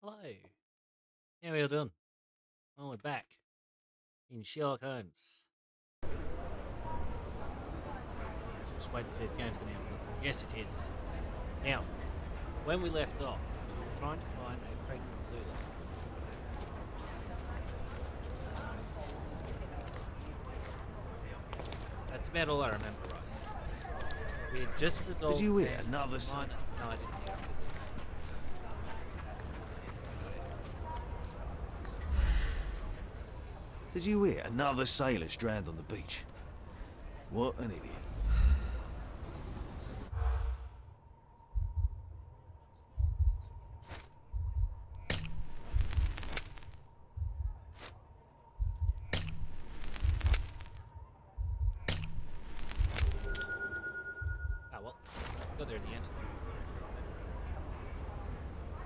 Hello. How are you doing? Well, we're back in Sherlock Holmes. Just wait to see if the game's going to happen. Yes, it is. Now, when we left off, we were trying to find a pregnant Zulu. That's about all I remember, right? We had just resolved. Did you hear the another minor... No, I didn't hear it. Did you hear another sailor's drowned on the beach? What an idiot. Oh well, got there in the end.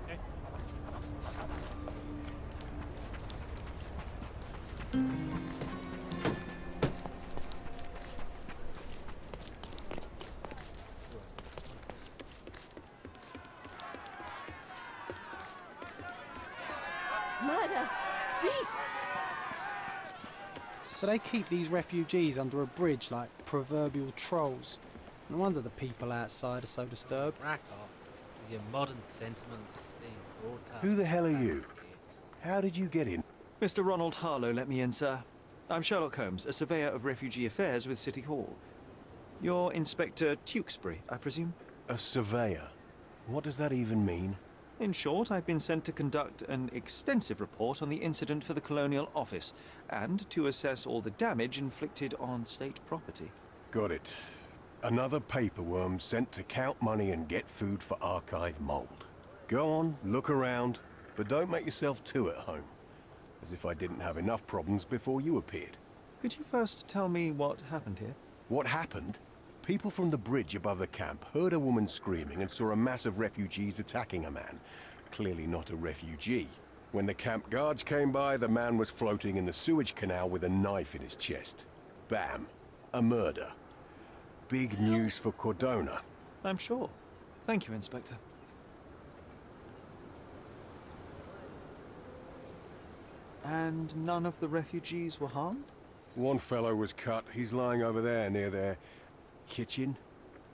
Okay. Murder! Beasts! So they keep these refugees under a bridge like proverbial trolls. No wonder the people outside are so disturbed. Rack off with your modern sentiments being broadcast. Who the hell are back you? here. How did you get in? Mr. Ronald Harlow let me in, sir. I'm Sherlock Holmes, a surveyor of refugee affairs with City Hall. You're Inspector Tewkesbury, I presume? A surveyor. What does that even mean? In short, I've been sent to conduct an extensive report on the incident for the Colonial Office and to assess all the damage inflicted on state property. Got it. Another paperworm sent to count money and get food for archive mold. Go on, look around, but don't make yourself too at home. As if I didn't have enough problems before you appeared. Could you first tell me what happened here? What happened? People from the bridge above the camp heard a woman screaming and saw a mass of refugees attacking a man. Clearly not a refugee. When the camp guards came by, the man was floating in the sewage canal with a knife in his chest. Bam. A murder. Big news for Cordona. I'm sure. Thank you, Inspector. And none of the refugees were harmed? One fellow was cut. He's lying over there near their kitchen.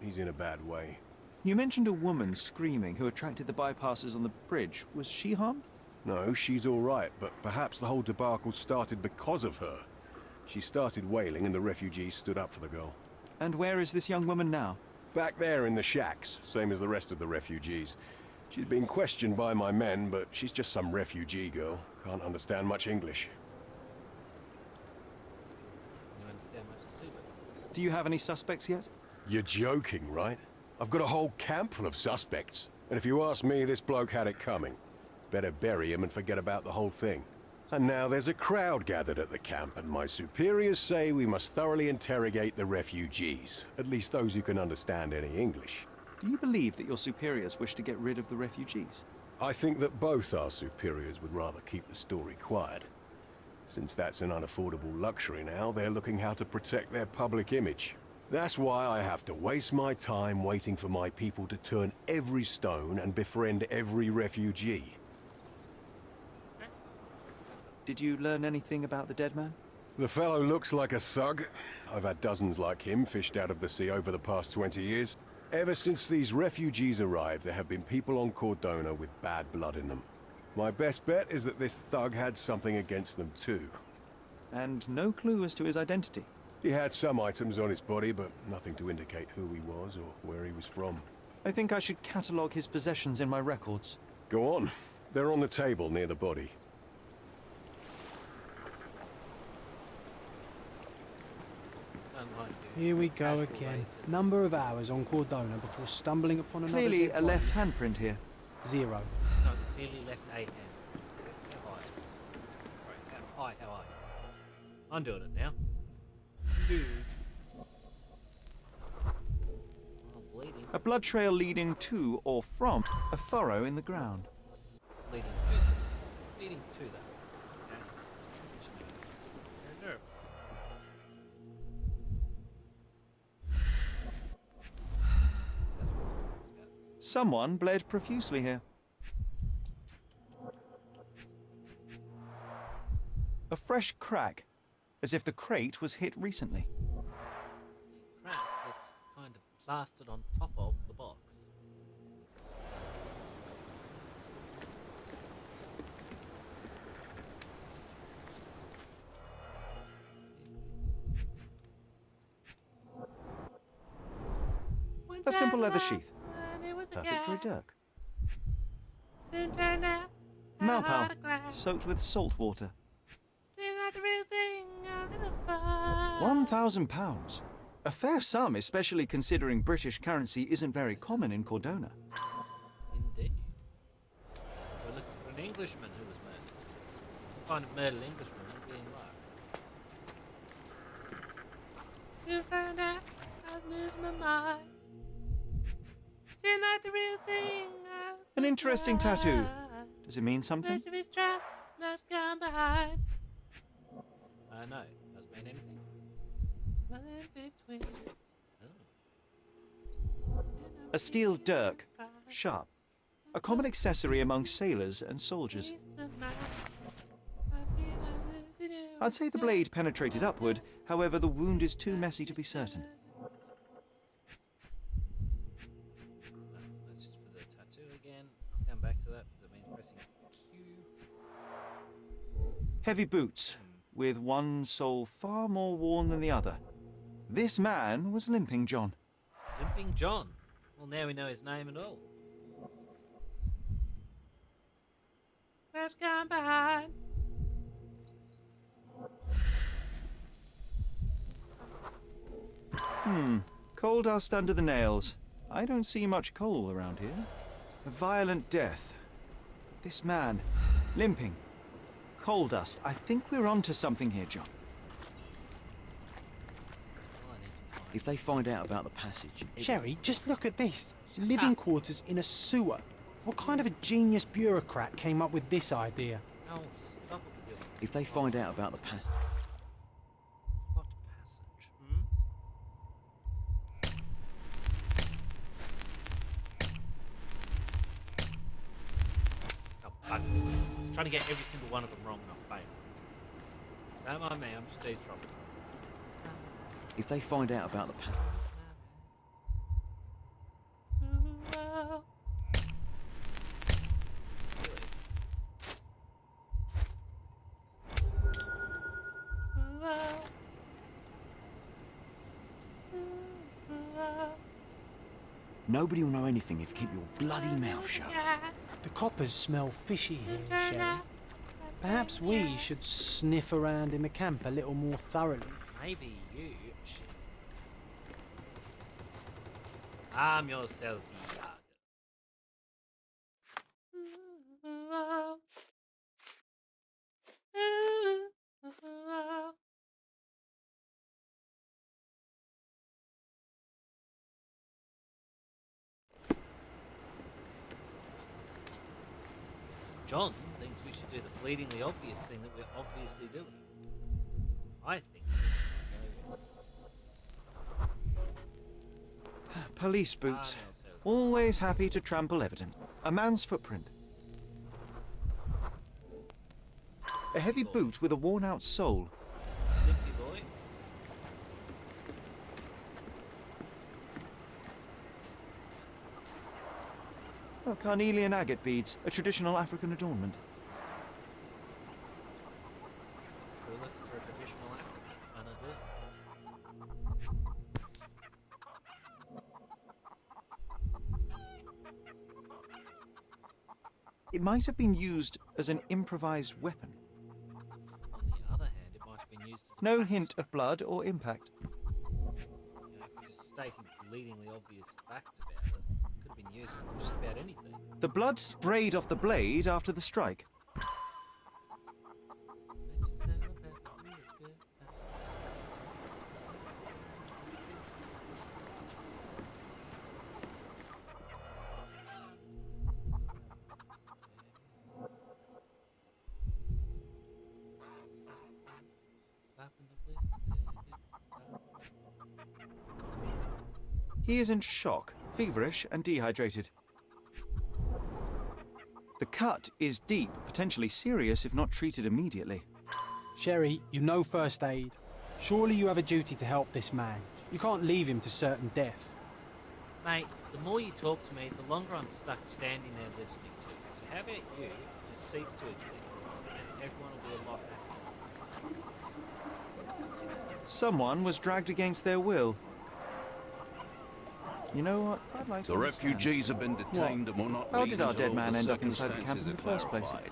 He's in a bad way. You mentioned a woman screaming who attracted the bypassers on the bridge. Was she harmed? No, she's all right, but perhaps the whole debacle started because of her. She started wailing and the refugees stood up for the girl. And where is this young woman now? Back there in the shacks, same as the rest of the refugees. She's been questioned by my men, but she's just some refugee girl. Can't understand much English. You understand much Zulu? Do you have any suspects yet? You're joking, right? I've got a whole camp full of suspects. And if you ask me, this bloke had it coming. Better bury him and forget about the whole thing. And now there's a crowd gathered at the camp, and my superiors say we must thoroughly interrogate the refugees. At least those who can understand any English. Do you believe that your superiors wish to get rid of the refugees? I think that both our superiors would rather keep the story quiet. Since that's an unaffordable luxury now, they're looking how to protect their public image. That's why I have to waste my time waiting for my people to turn every stone and befriend every refugee. Did you learn anything about the dead man? The fellow looks like a thug. I've had dozens like him fished out of the sea over the past 20 years. Ever since these refugees arrived, there have been people on Cordona with bad blood in them. My best bet is that this thug had something against them too. And no clue as to his identity? He had some items on his body, but nothing to indicate who he was or where he was from. I think I should catalogue his possessions in my records. Go on. They're on the table near the body. Unlike Here we go casual again. racism. Number of hours on Cordona before stumbling upon another Clearly dead a body. left handprint here. 0. No, clearly left a hand. How high? Right, how high? How high? I'm doing it now. Dude. Oh, bleeding. A blood trail leading to or from a furrow in the ground. Leading to. Leading to that. Okay. No. Someone bled profusely here. A fresh crack, as if the crate was hit recently. Crack that's kind of plastered on top of the box. A simple leather sheath. Perfect for a dirk. Malpal, soaked with salt water. £1,000. A fair sum, especially considering British currency isn't very common in Cordona. Indeed. We're looking for an Englishman who was murdered. What kind of murdered Englishman would be in luck? You found out I was losing my mind. Seemed like the real thing. An interesting tattoo. Does it mean something? No, doesn't mean anything. Nothing between. Oh. A steel dirk. Sharp. A common accessory among sailors and soldiers. I'd say the blade penetrated upward, however the wound is too messy to be certain. That's just for the tattoo again. Come back to that because it means pressing Q. Heavy boots, with one sole far more worn than the other. This man was Limping John. Limping John. Well, now we know his name and all. Let's come behind. Coal dust under the nails. I don't see much coal around here. A violent death. This man, limping. Coal dust. I think we're onto something here, John. If they find out about the passage... Sherry, just look at this. Living quarters in a sewer. What kind of a genius bureaucrat came up with this idea? Oh, stop it with you. If they find out about the passage... What passage? Oh, bugger. I was trying to get every single one of them wrong and I failed. Don't mind me, I'm just eavesdropping. If they find out about the passage... Nobody will know anything if you keep your bloody mouth shut. The coppers smell fishy here, Sherry. Perhaps we should sniff around in the camp a little more thoroughly. Maybe you should arm yourself, you bugger. John thinks we should do the bleedingly obvious thing that we're obviously doing. I think Police boots. Always happy to trample evidence. A man's footprint. A heavy boot with a worn-out sole. Limpy boy. Oh, carnelian agate beads, a traditional African adornment. We're looking for a traditional African unadorned. It might have been used as an improvised weapon. On the other hand, it might have been used as a No practice hint of blood or impact. You know, if we're just stating bleedingly obvious facts about it, it could have been used for just about anything. The blood sprayed off the blade after the strike. Let just sound like a real good time. He is in shock, feverish and dehydrated. The cut is deep, potentially serious if not treated immediately. Sherry, you know first aid. Surely you have a duty to help this man. You can't leave him to certain death. Mate, the more you talk to me, the longer I'm stuck standing there listening to you. So how about you just cease to exist, and everyone will be a lot happier. Someone was dragged against their will. You know what? I'd like to The understand. refugees have been detained and will not How leave did our until dead man the end up inside the camp circumstances in the are first place? clarified.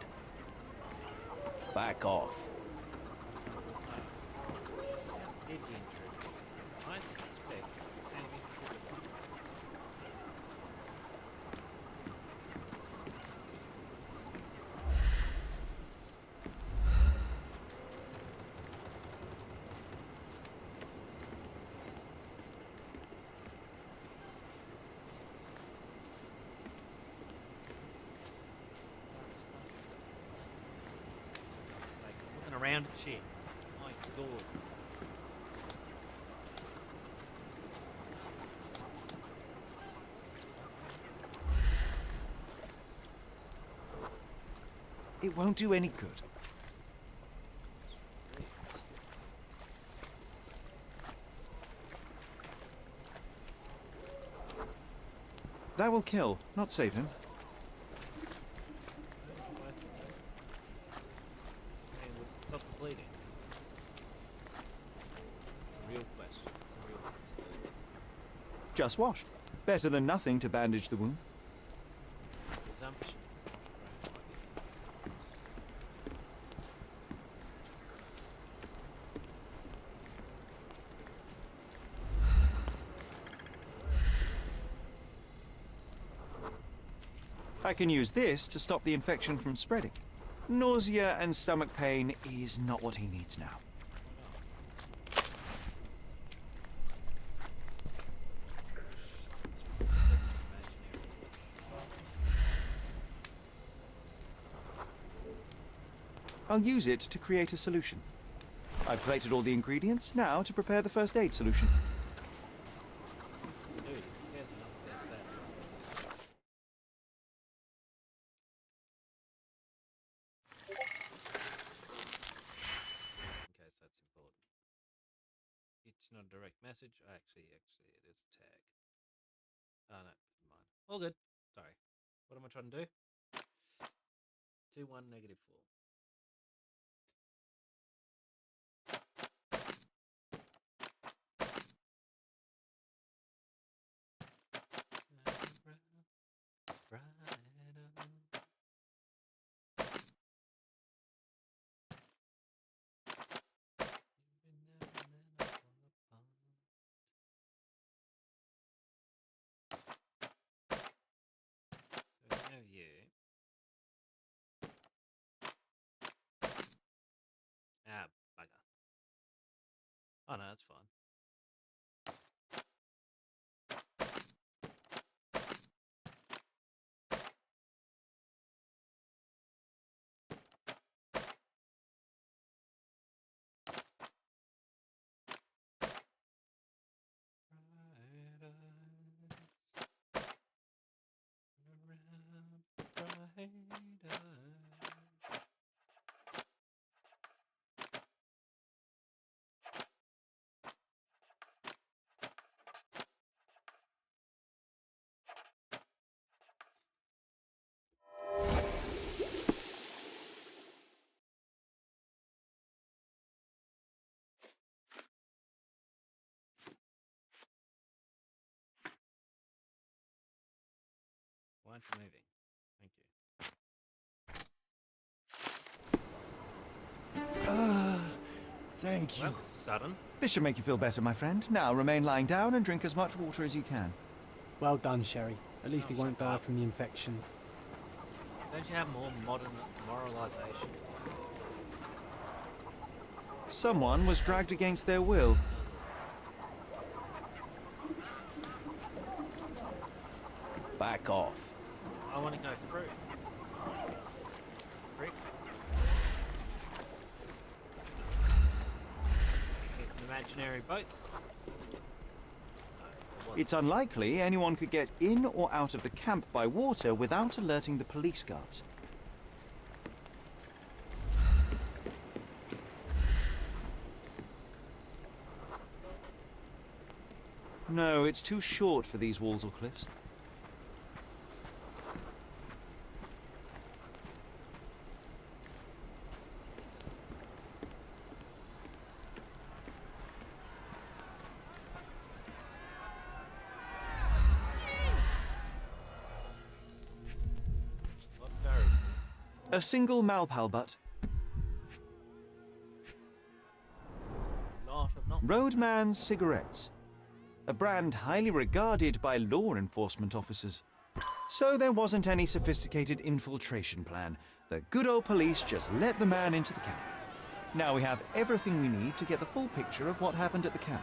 Back off. How did the intruder? I suspect he came in trigger point. It's like looking around at shit. My god. It won't do any good. That will kill, not save him. Stop the bleeding. It's a real question. It's a real question. Just washed. Better than nothing to bandage the wound. Presumption. I can use this to stop the infection from spreading. Nausea and stomach pain is not what he needs now. I'll use it to create a solution. I've collected all the ingredients, now to prepare the first aid solution. Dude, who cares enough about that? In case that's important. It's not a direct message. Actually, it is a tag. Oh, no, never mind. All good. Sorry. What am I trying to do? 2, 1, -4. You. Ah, bugger. Oh no, that's fine. Why aren't you moving? Thank you. Thank you. That was sudden. This should make you feel better, my friend. Now remain lying down and drink as much water as you can. Well done, Sherry. At least he Oh, won't shut die up. from the infection. Don't you have more modern moralization? Someone was dragged against their will. Back off. I want to go through. Frick. An imaginary boat. It's unlikely anyone could get in or out of the camp by water without alerting the police guards. No, it's too short for these walls or cliffs. What varies? A single Malpal butt. Lot of not. Roadman's cigarettes. A brand highly regarded by law enforcement officers. So there wasn't any sophisticated infiltration plan. The good old police just let the man into the camp. Now we have everything we need to get the full picture of what happened at the camp.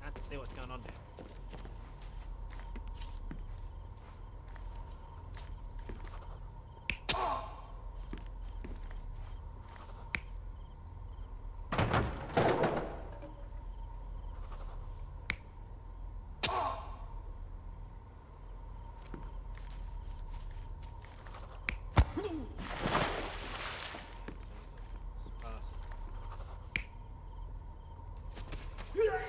I have to see what's going on there. Spartan. That doesn't feel right.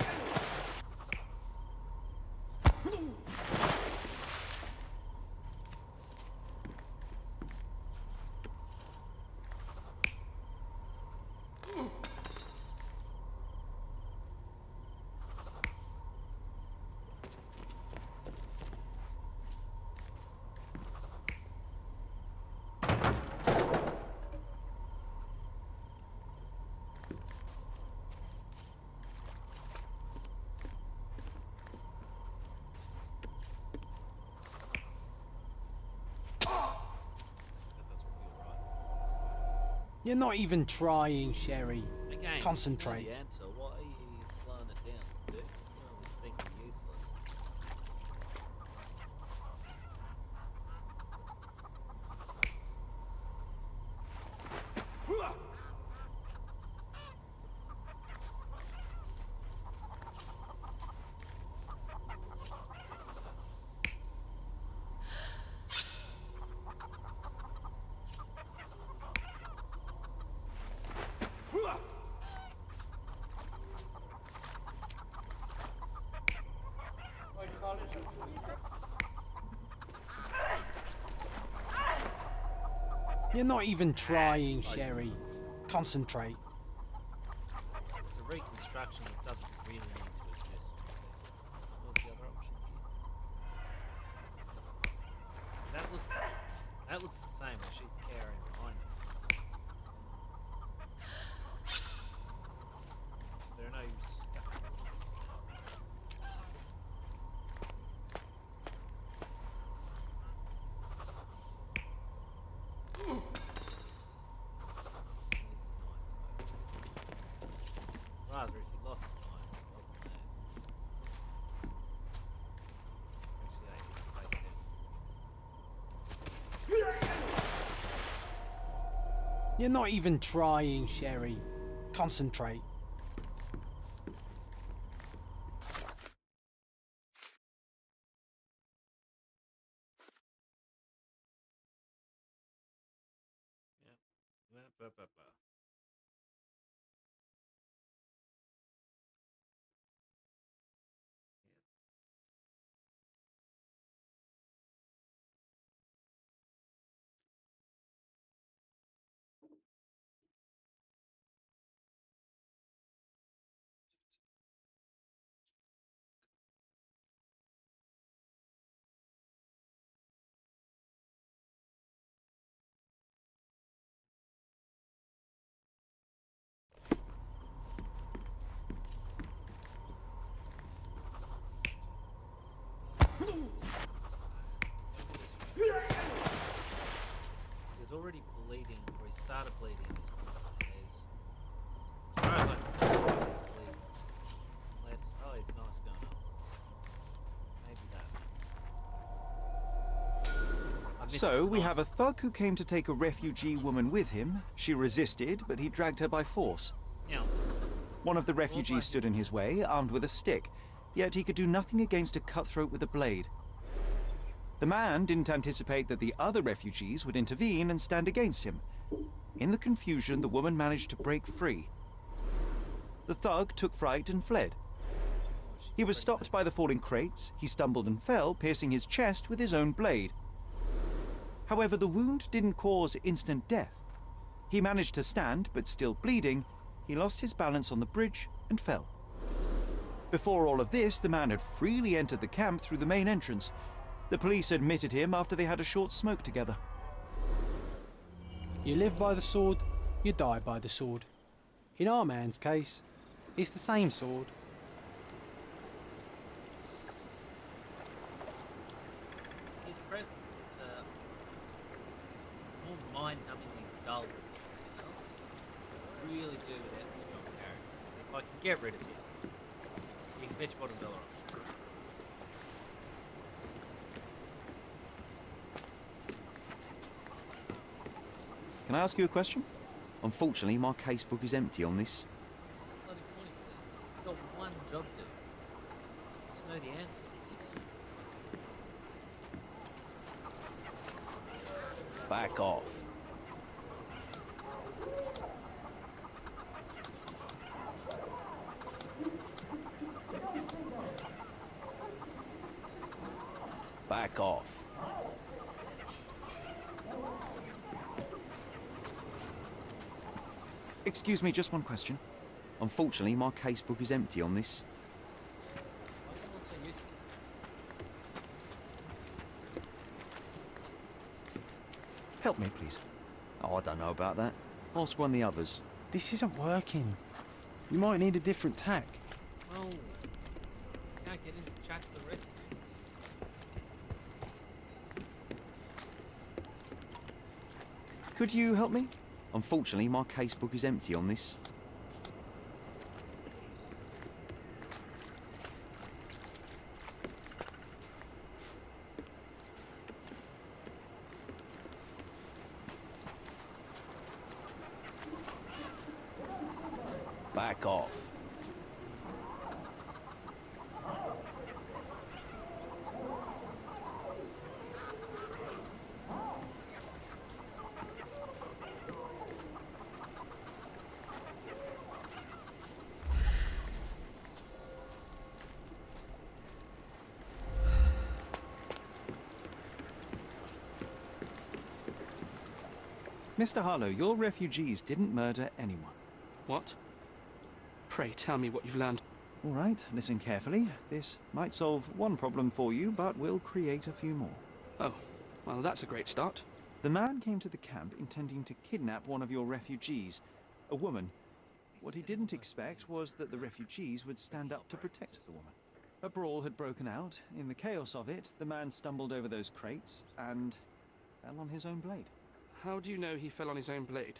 You're not even trying, Sherry. Again, Concentrate. you know the answer. Why are you slowing it down, dude? I think you're useless. You're not even trying, Sherry. Concentrate. It's a reconstruction that doesn't really need to exist. You see. What's the other option here? See, that looks the same as she's carrying behind it. There are no scaffolds there. Rather, if you lost the knife, it wasn't there. Actually, I need to face down. You're not even trying, Sherry. Concentrate. Yeah. bleeding, or he started bleeding at this point. He's, as far as I can tell, he's bleeding. Unless, oh, he's nice going upwards. Maybe that. I missed So, the we knife. have a thug who came to take a refugee woman with him. She resisted, but he dragged her by force. Now, One of the refugees stood in his way, armed with a stick, yet he could do nothing against a cutthroat with a blade. The man didn't anticipate that the other refugees would intervene and stand against him. In the confusion, the woman managed to break free. The thug took fright and fled. He was stopped by the falling crates. He stumbled and fell, piercing his chest with his own blade. However, the wound didn't cause instant death. He managed to stand, but still bleeding, he lost his balance on the bridge and fell. Before all of this, the man had freely entered the camp through the main entrance. The police admitted him after they had a short smoke together. You live by the sword, you die by the sword. In our man's case, it's the same sword. his presence is more mind-numbingly dull than anything else. Really do without a strong character. If I can get rid of him, you can bet your bottom dollar on it. Can I ask you a question? Unfortunately, my casebook is empty on this. Bloody point then. You've got one job to do. Just know the answers. Back off. Back off. Excuse me, just one question. Unfortunately, my casebook is empty on this. Why are you all so useless? Help me, please. Oh, I don't know about that. Ask one of the others. This isn't working. You might need a different tack. Well, can't get into chat to the refugees. Could you help me? Unfortunately, my casebook is empty on this. Back off. Mr. Harlow, your refugees didn't murder anyone. What? Pray tell me what you've learned. All right, listen carefully. This might solve one problem for you, but will create a few more. Oh, well, that's a great start. The man came to the camp intending to kidnap one of your refugees, a woman. What he didn't expect was that the refugees would stand up to protect the woman. A brawl had broken out. In the chaos of it, the man stumbled over those crates and fell on his own blade. How do you know he fell on his own blade?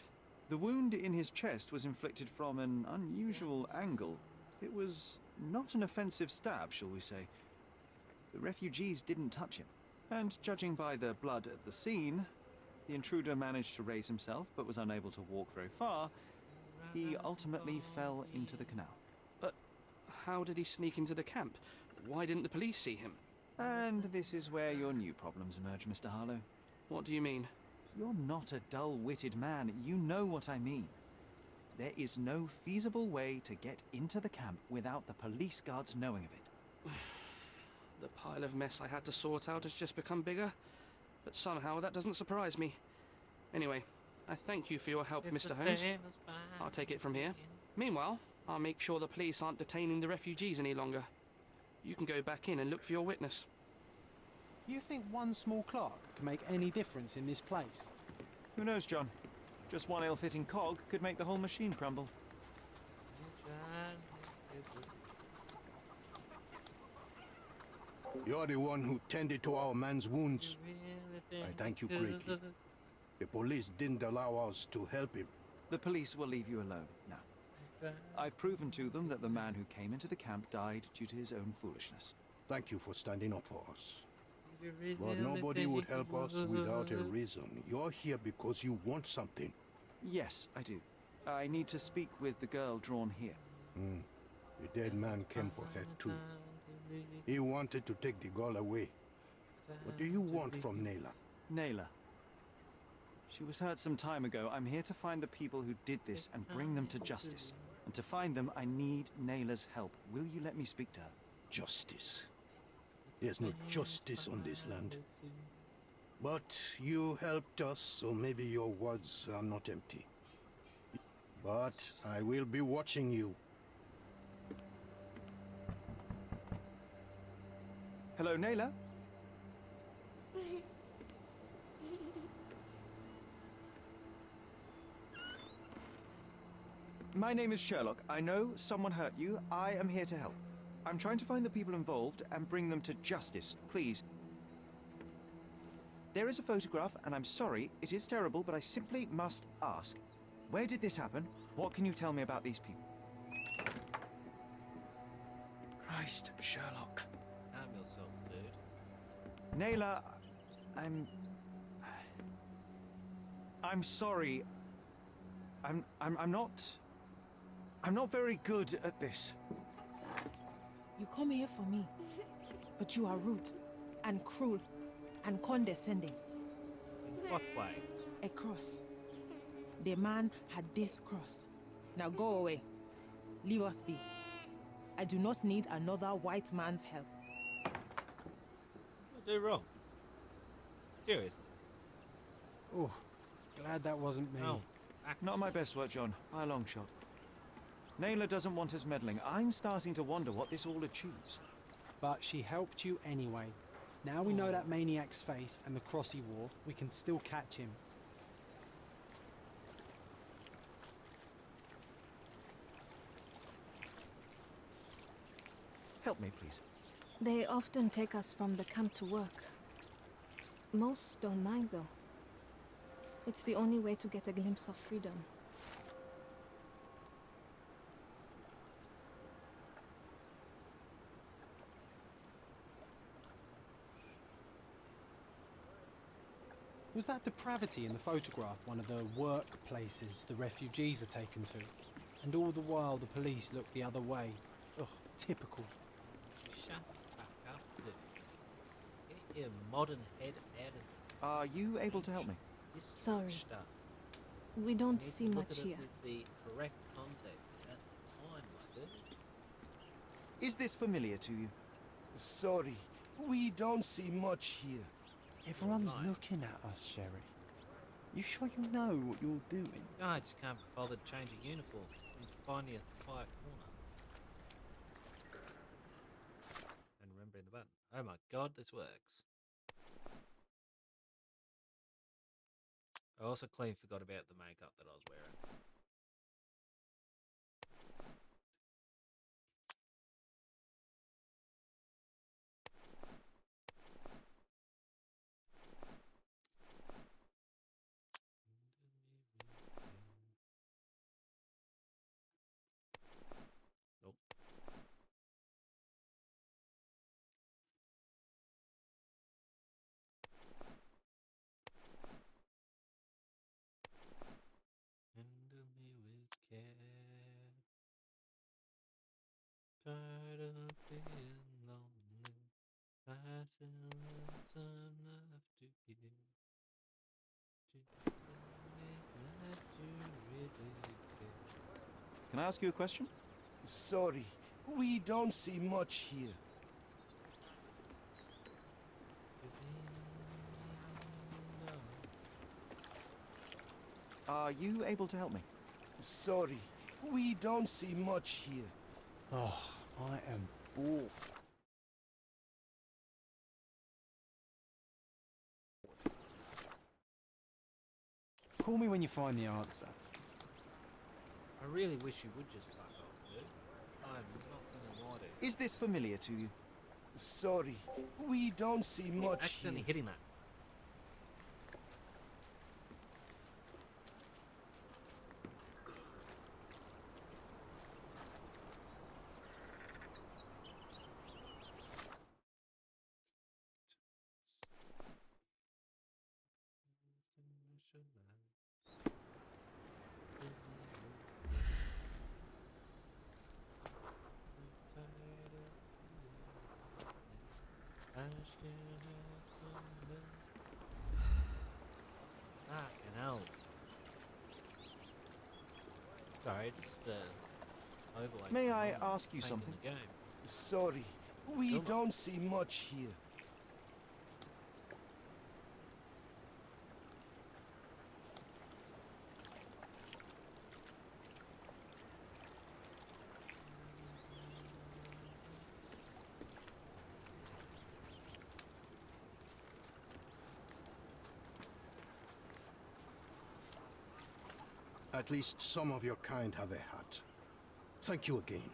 The wound in his chest was inflicted from an unusual angle. It was not an offensive stab, shall we say. The refugees didn't touch him. And judging by the blood at the scene, the intruder managed to raise himself but was unable to walk very far. He ultimately fell into the canal. But how did he sneak into the camp? Why didn't the police see him? And this is where your new problems emerge, Mr. Harlow. What do you mean? You're not a dull-witted man. You know what I mean. There is no feasible way to get into the camp without the police guards knowing of it. The pile of mess I had to sort out has just become bigger, but somehow that doesn't surprise me. Anyway, I thank you for your help, Mr. Holmes. I'll take it from here. Meanwhile, I'll make sure the police aren't detaining the refugees any longer. You can go back in and look for your witness. You think one small clerk can make any difference in this place? Who knows, John? Just one ill-fitting cog could make the whole machine crumble. You're the one who tended to our man's wounds. I thank you greatly. The police didn't allow us to help him. The police will leave you alone now. I've proven to them that the man who came into the camp died due to his own foolishness. Thank you for standing up for us. But nobody would help us without a reason. You're here because you want something. Yes, I do. I need to speak with the girl drawn here. The dead man came for her too. He wanted to take the girl away. What do you want from Nayla? Nayla. She was hurt some time ago. I'm here to find the people who did this and bring them to justice. And to find them, I need Nayla's help. Will you let me speak to her? Justice. There's no justice on this land. But you helped us, so maybe your words are not empty. But I will be watching you. Hello, Nayla? My name is Sherlock. I know someone hurt you. I am here to help. I'm trying to find the people involved and bring them to justice. Please. There is a photograph, and I'm sorry, it is terrible, but I simply must ask. Where did this happen? What can you tell me about these people? Christ, Sherlock. Calm yourself, dude. Nayla, I'm sorry. I'm not very good at this. You come here for me, but you are rude and cruel and condescending. In what way? A cross. The man had this cross. Now go away. Leave us be. I do not need another white man's help. What did I do wrong? Seriously? Oh, glad that wasn't me. No. Not my best work, John, by a long shot. Nayla doesn't want us meddling. I'm starting to wonder what this all achieves. But she helped you anyway. Now we know that maniac's face and the cross he wore, we can still catch him. Help me, please. They often take us from the camp to work. Most don't mind, though. It's the only way to get a glimpse of freedom. Was that depravity in the photograph one of the workplaces the refugees are taken to? And all the while the police look the other way. Ugh, typical. Shut the fuck up, dude. Get your modern head out of Are you able to help me? this Sorry. stuff. We You don't need see to look much at it here. with the correct context at the time, my dude. Is this familiar to you? Sorry, we don't see much here. Everyone's Right. looking at us, Sherry. You sure you know what you're doing? I just can't be bothered changing uniforms and finding a quiet corner. And remembering the button. Oh my god, this works. I also clean forgot about the makeup that I was wearing. Nope. Handle me with care. Tired of being lonely. I still have some love to give. Just tell me that you really care. Can I ask you a question? Sorry, we don't see much here. Are you able to help me? Sorry, we don't see much here. Oh, I am bored. Call me when you find the answer. I really wish you would just fuck off, dude. I'm not gonna lie to you. Is this familiar to you? Sorry, we don't see Keep much accidentally here. hitting that. still have some love. Fucking hell. Sorry, just overlay. May for a I moment, ask you painting something? the game. Sorry, we Still not. don't see much here. At least some of your kind have a hat. Thank you again. Again.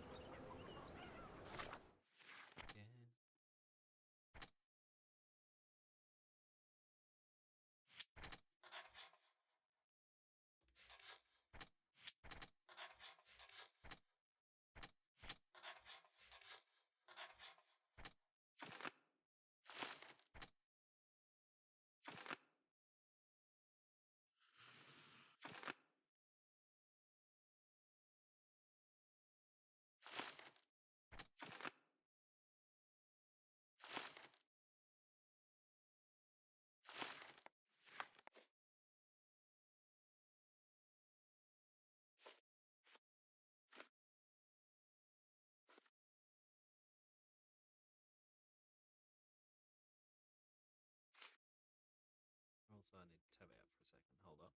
Also, I need to tab out for a second. Hold up.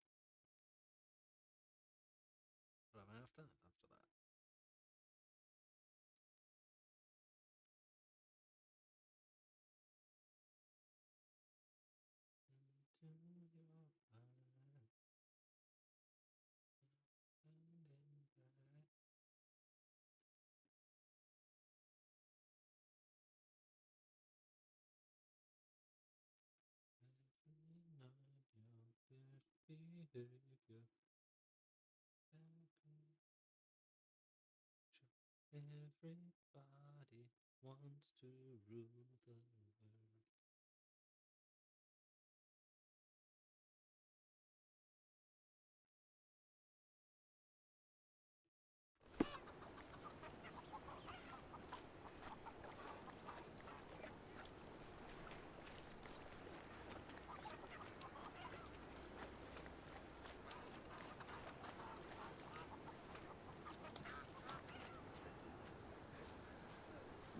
What am I after? After that. Into your eye, and in that. Everybody wants to rule the world.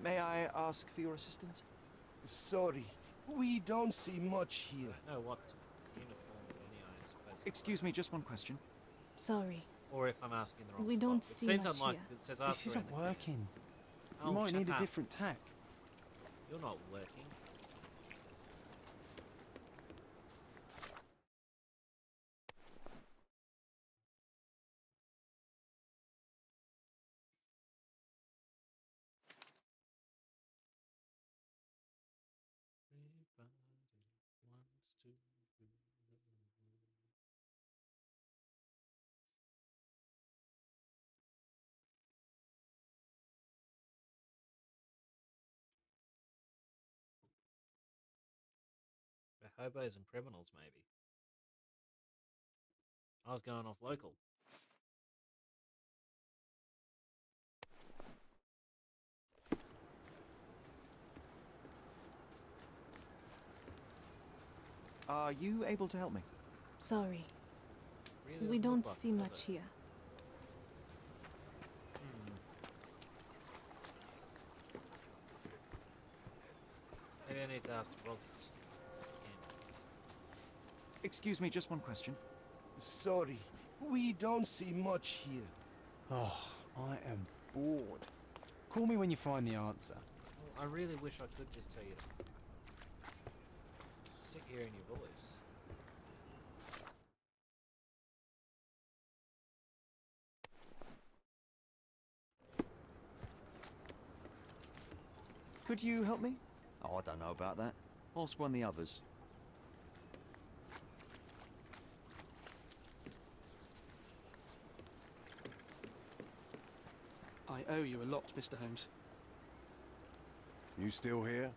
May I ask for your assistance? Sorry, we don't see much here. I know what uniform of any I am supposed to Excuse wear. me, just one question. Sorry. Or if I'm asking the wrong We spot. don't It see seems much unlike here. it says ask This for isn't anything. working. Oh, You might shut need a up. different tack. You're not working. Everybody wants to rule the world. The hobos and criminals, maybe. I was going off local. Are you able to help me? Sorry. Really We doesn't don't look like see it, does much it? here. Maybe I need to ask the Roses. Excuse me, just one question. Sorry, we don't see much here. Oh, I am bored. Call me when you find the answer. Well, I really wish I could just tell you to sit hearing your voice. Could you help me? Oh, I don't know about that. Ask one of the others. I owe you a lot, Mr. Holmes. You still here?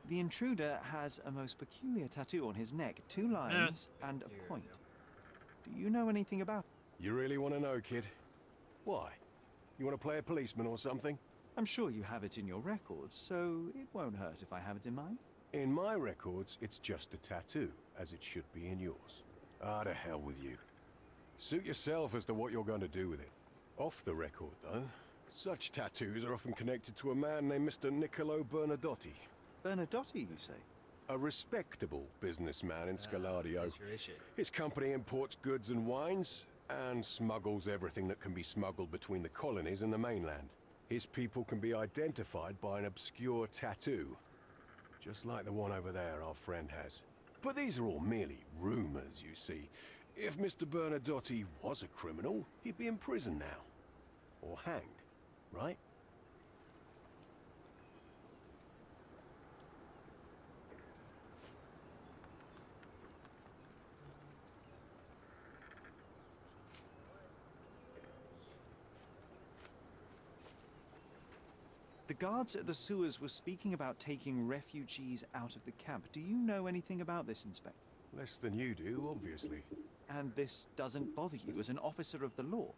The intruder has a most peculiar tattoo on his neck, two lines and a point. Do you know anything about it? You really want to know, kid? Why? You want to play a policeman or something? I'm sure you have it in your records, so it won't hurt if I have it in mine. In my records, it's just a tattoo, as it should be in yours. Ah, to hell with you. Suit yourself as to what you're going to do with it. Off the record, though, such tattoos are often connected to a man named Mr. Niccolo Bernadotti. Bernadotti, you say? A respectable businessman in Scaladio. That's your issue. His company imports goods and wines, and smuggles everything that can be smuggled between the colonies and the mainland. His people can be identified by an obscure tattoo, just like the one over there our friend has. But these are all merely rumors, you see. If Mr. Bernadotti was a criminal, he'd be in prison now. Or hanged, right? The guards at the sewers were speaking about taking refugees out of the camp. Do you know anything about this, Inspector? Less than you do, obviously. And this doesn't bother you as an officer of the law?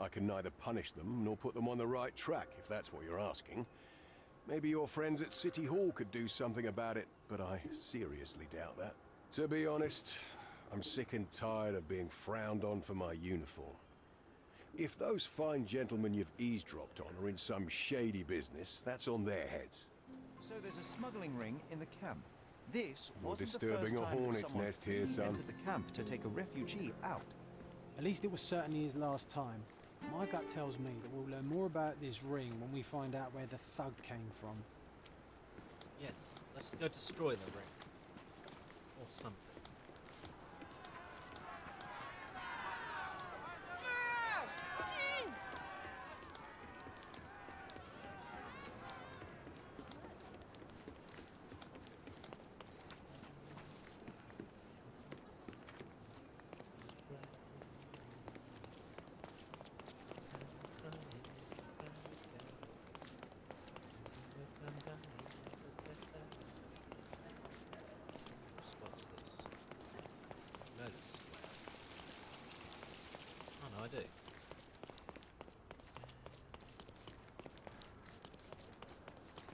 I can neither punish them nor put them on the right track, if that's what you're asking. Maybe your friends at City Hall could do something about it, but I seriously doubt that. To be honest, I'm sick and tired of being frowned on for my uniform. If those fine gentlemen you've eavesdropped on are in some shady business, that's on their heads. So there's a smuggling ring in the camp. This You're wasn't the disturbing first a time hornet's that someone nest here, son. entered the camp to take a refugee out. At least it was certainly his last time. My gut tells me that we'll learn more about this ring when we find out where the thug came from. Yes, let's go destroy the ring. Or something. What's this? No, this square. Oh no, I do.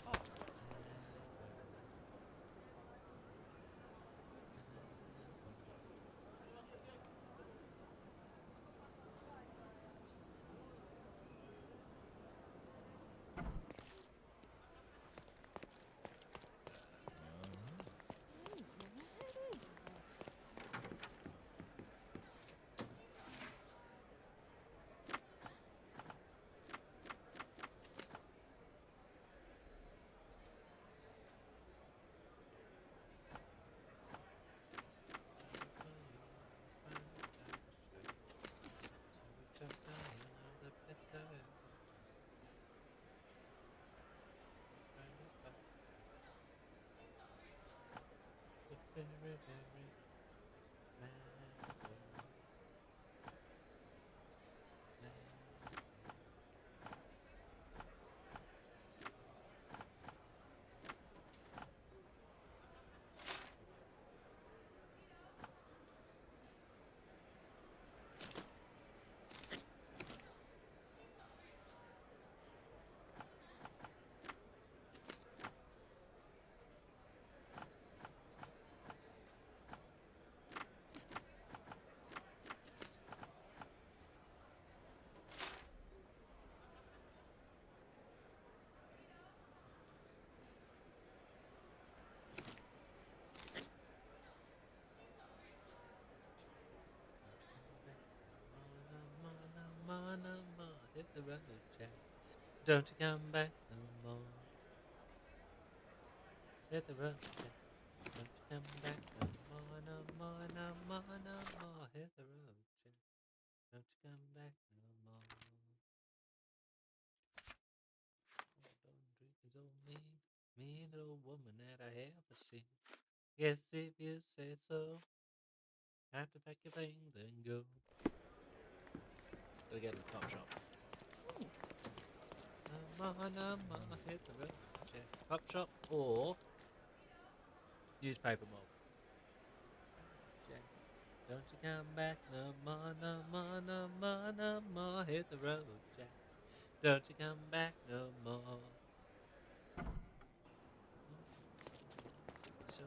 Oh. Hit the road, Jack. Don't you come back no more. Hit the road, Jack. Don't you come back no more, no more, no more, no more. Hit the road, Jack. Don't you come back no more. Oh, don't drink is old mean old woman that I have seen. Yes, if you say so. Have to pack your things and go. Gotta get in the top shop. Hit the road, Jack. Top shop or newspaper mob. Jack, don't you come back no more, no more, no more. no more. Hit the road, Jack. Don't you come back no more. So,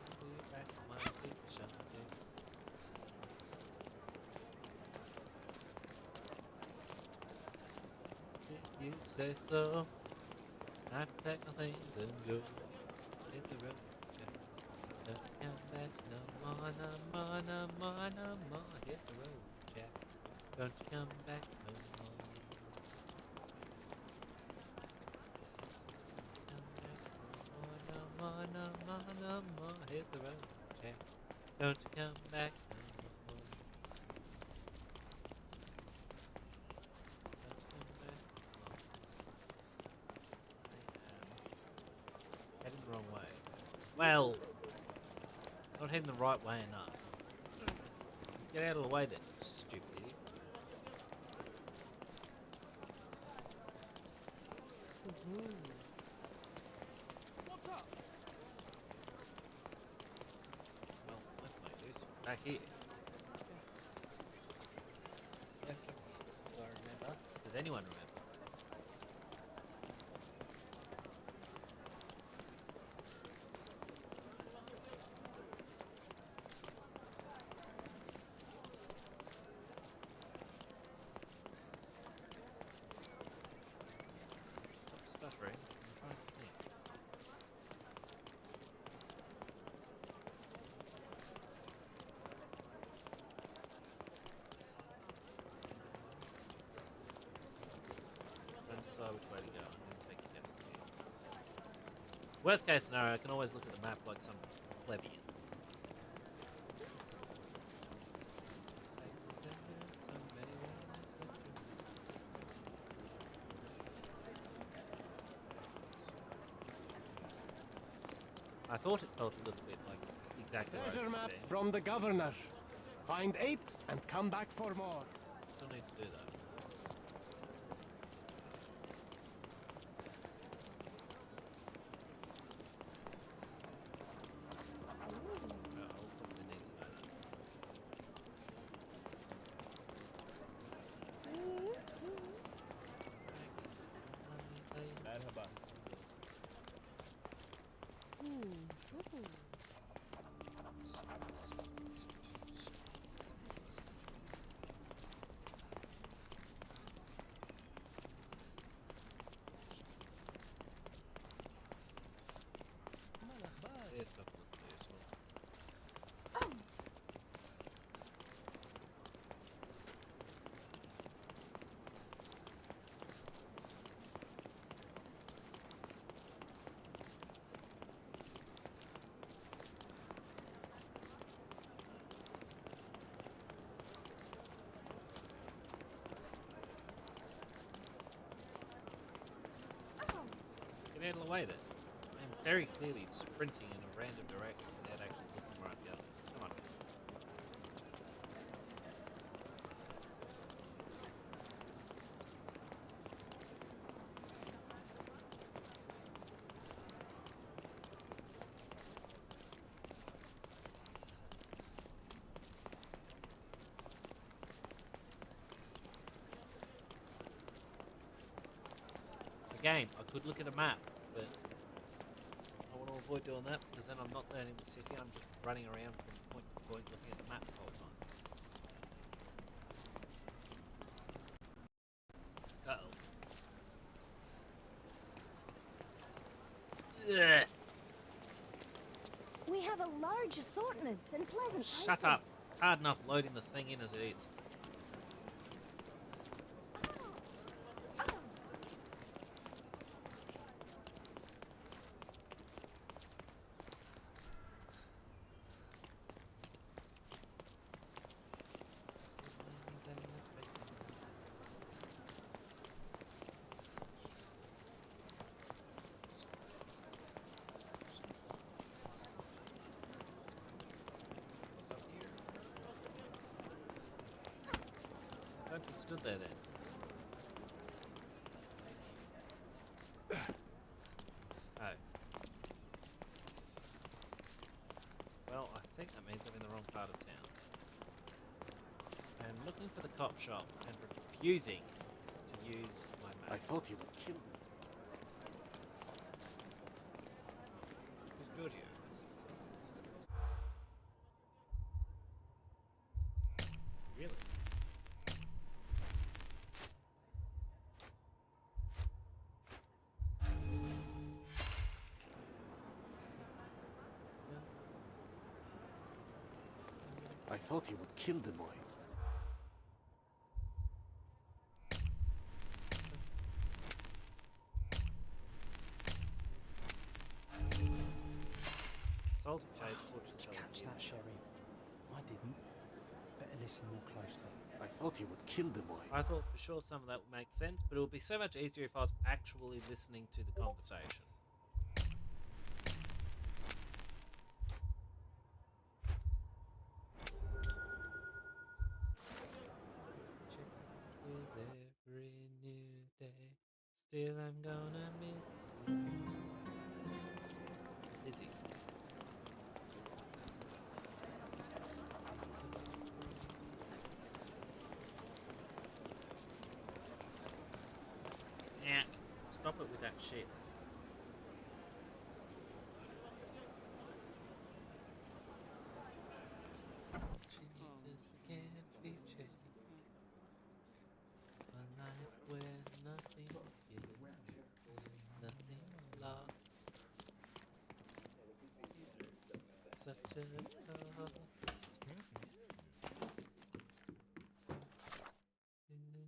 I'll be back on my feet someday. If you say so, I have to take my things and go. Hit the road, Jack. Don't you come back no more, no more, no more, no more. Hit the road, Jack. Don't you come back no more. Come back no more, no more, no more, no more. Hit the road, Jack. Don't you come back no more. Don't you come back no more. I am heading the wrong way. Well, not heading the right way enough. Get out of the way then, stupid idiot. What's up? Well, that's no use. Back here. Left up here. Do I remember? Does anyone remember? Stop stuttering. I'm trying to think. Don't decide which way to go. I'm going to take a guess here. Worst case scenario, I can always look at the map like some plebeian. I thought it felt a little bit like exactly right. Treasure maps from the governor. Find 8 and come back for more. Still need to do that. No, I'll probably need to know that. Merhaba. It's definitely useful. Get out of the way then. I'm very clearly sprinting in a random direction without actually looking where I'm going. Come on. Again, I could look at a map, but I want to avoid doing that because then I'm not learning the city, I'm just running around from point to point looking at the map the whole time. Uh-oh. Ugh. We have a large assortment and pleasant Shut prices. up. Hard enough loading the thing in as it is. Don't get stood there then. Oh. Well, I think that means I'm in the wrong part of town. I'm looking for the cop shop and refusing to use my mask. I thought he would kill me. Who's Giorgio? Really? I thought he would kill the boy. Salty Chase, fortune Did you teller. catch that, Sherry? I didn't. Better listen more closely. I thought he would kill the boy. I thought for sure some of that would make sense, but it would be so much easier if I was actually listening to the conversation. With every new day, still I'm gonna miss you. Lizzie. Yeah, stop it with that shit. She just can't be changed. A life where nothing's given, nothing's lost. Such a cost.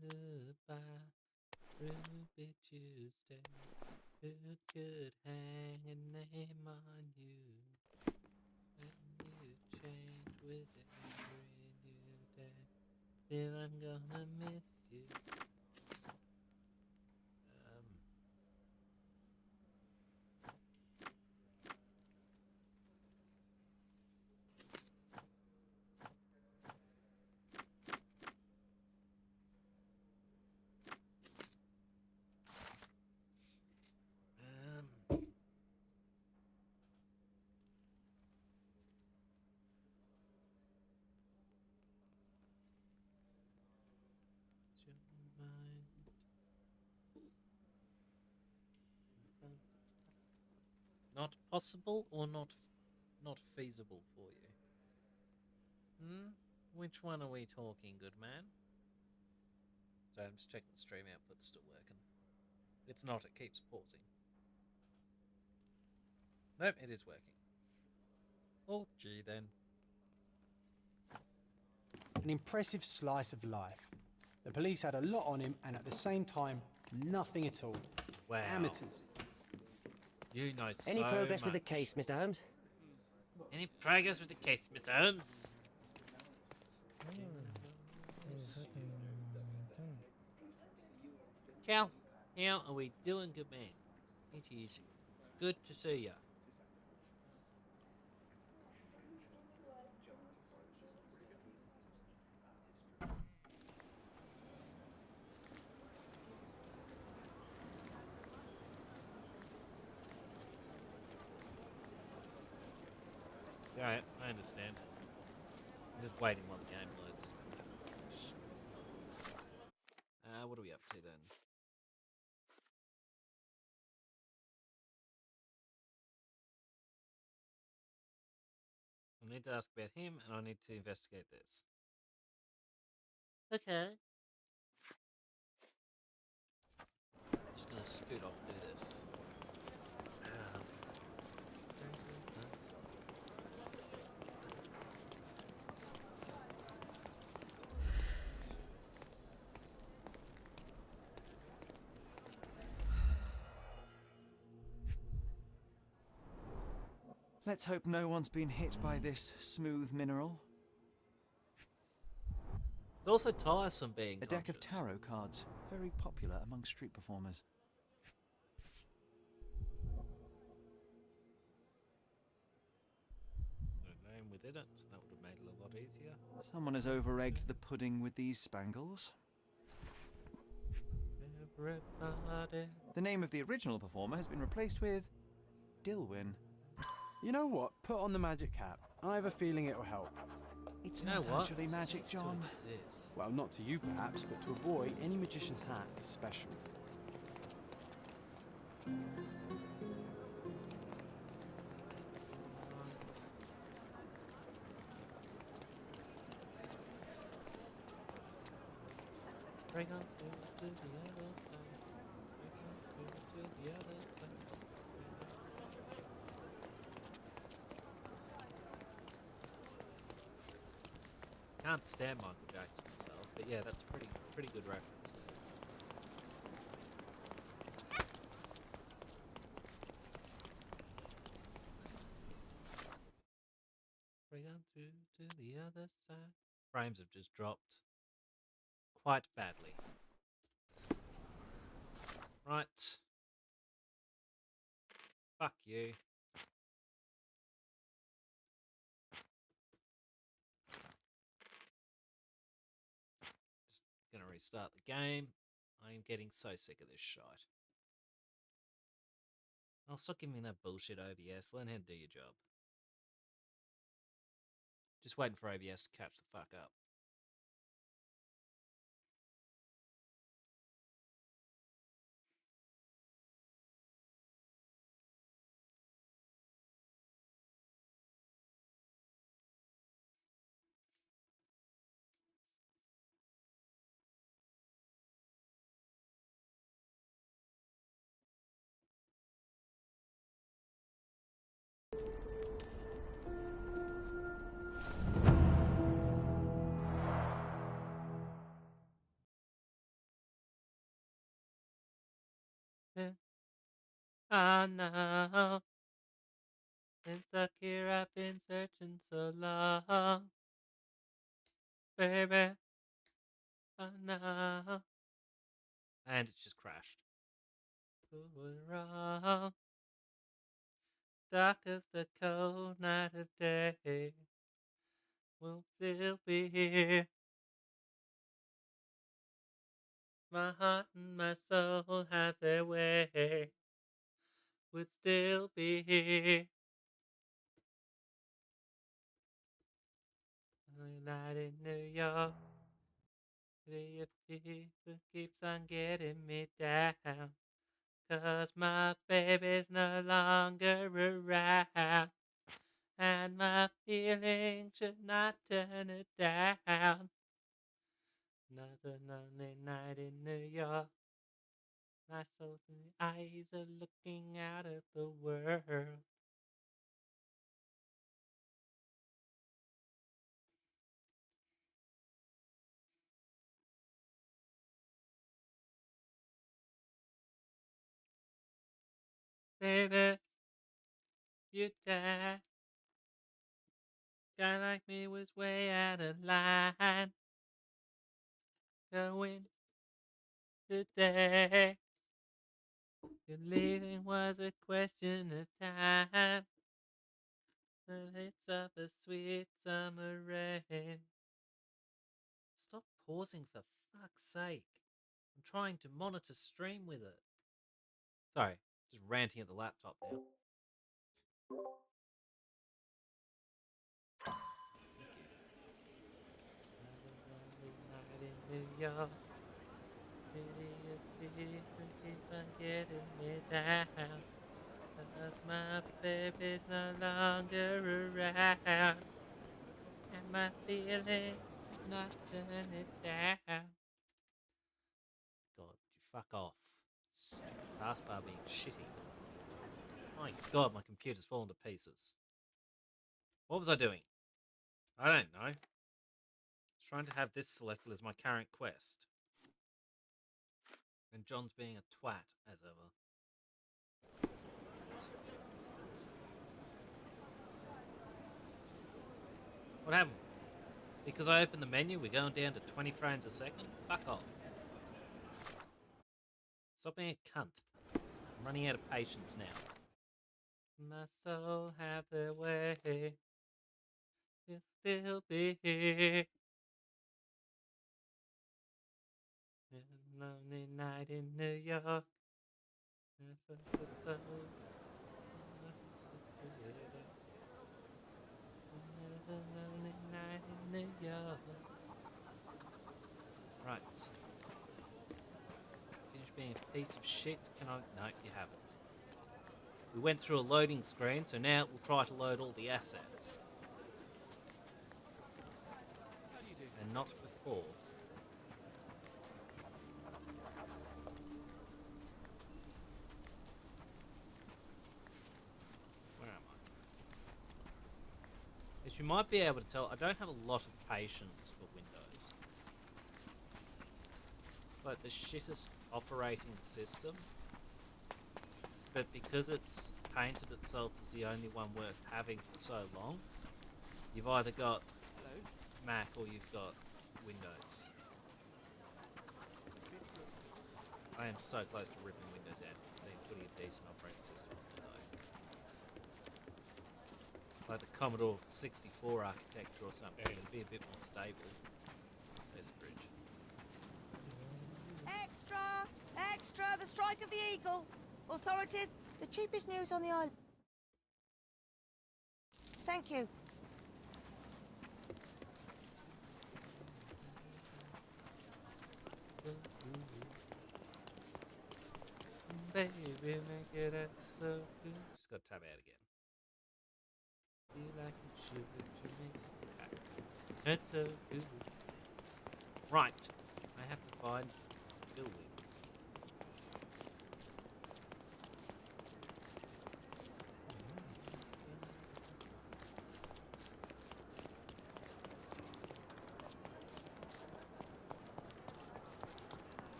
Goodbye, Ruby Tuesday. Who could hang a name on you when you change with every new day? Still, I'm gonna miss you. Not possible or not feasible for you? Which one are we talking, good man? So I'm just checking the stream output's still working. It's not, it keeps pausing. Nope, it is working. Oh, gee then. An impressive slice of life. The police had a lot on him, and at the same time, nothing at all. Wow. Amateurs. You know so Any progress with the much. case, Mr. Holmes? Any progress with the case, Mr. Holmes? Cal, how are we doing, good man? It is good to see ya. Alright, I understand. I'm just waiting while the game loads. What are we up to then? I need to ask about him, and I need to investigate this. Okay. Just gonna scoot off and do this. Let's hope no one's been hit by this smooth mineral. It's also tiresome being A deck of conscious. tarot cards, very popular among street performers. No name within it, so that would have made it a lot easier. Someone has over-egged the pudding with these spangles. Everybody. The name of the original performer has been replaced with Dilwyn. You know what? Put on the magic cap. I have a feeling it'll help. It's You know not what? actually magic, Cease to John. exist. Well, not to you perhaps, but to a boy, any magician's hat is special. Bring on to the other side. Bring on to the other side. Can't stand Michael Jackson himself, but yeah, that's pretty good reference there. Bring on through to the other side. Frames have just dropped quite badly. Right. Fuck you. Just gonna restart the game. I am getting so sick of this shite. Oh, stop giving me that bullshit OBS. Learn how to do your job. Just waiting for OBS to catch the fuck up. Oh no. Been stuck here, I've been searching so long. Baby. Oh no. And it's just crashed. Who was wrong? Dark as the cold night of day. We'll still be here. My heart and my soul have their way. Would still be here. Only night in New York. The pizza keeps on getting me down. 'Cause my baby's no longer around. And my feelings should not turn it down. Another lonely night in New York. My soul's eyes are looking out at the world. Baby, you died. Guy like me was way out of line. Going today. Your leaving was a question of time. The hits of a sweet summer rain. Stop pausing for fuck's sake. I'm trying to monitor stream with it. Sorry, just ranting at the laptop now. Thank you. Another lonely night in New York. Hideous people keep on getting me down. 'Cause my baby's no longer around. And my feelings not turn it down. God, you fuck off. Taskbar being shitty. My god, my computer's fallen to pieces. What was I doing? I don't know. I was trying to have this selected as my current quest. And John's being a twat, as ever. What happened? Because I opened the menu, we're going down to 20 frames a second? Fuck off. Stop being a cunt. I'm running out of patience now. My soul have their way. You'll still be here. A lonely night in New York. The soul. Another lonely night in New York. Right. Finish being a piece of shit. Can I? No, you haven't. We went through a loading screen, so now we'll try to load all the assets. And not before. Where am I? As you might be able to tell, I don't have a lot of patience for Windows. It's like the shittest operating system. But because it's painted itself as the only one worth having for so long, you've either got Mac or you've got Windows. I am so close to ripping Windows out because they're putting a decent operating system on there though. Like the Commodore 64 architecture or something, it'd be a bit more stable. There's a bridge. Extra! Extra! The strike of the Eagle! Authorities, the cheapest news on the island. Thank you. Baby, make it so good. Just got to tab out again. Feel like it should, you make it happen. It's so good. Right, I have to find building.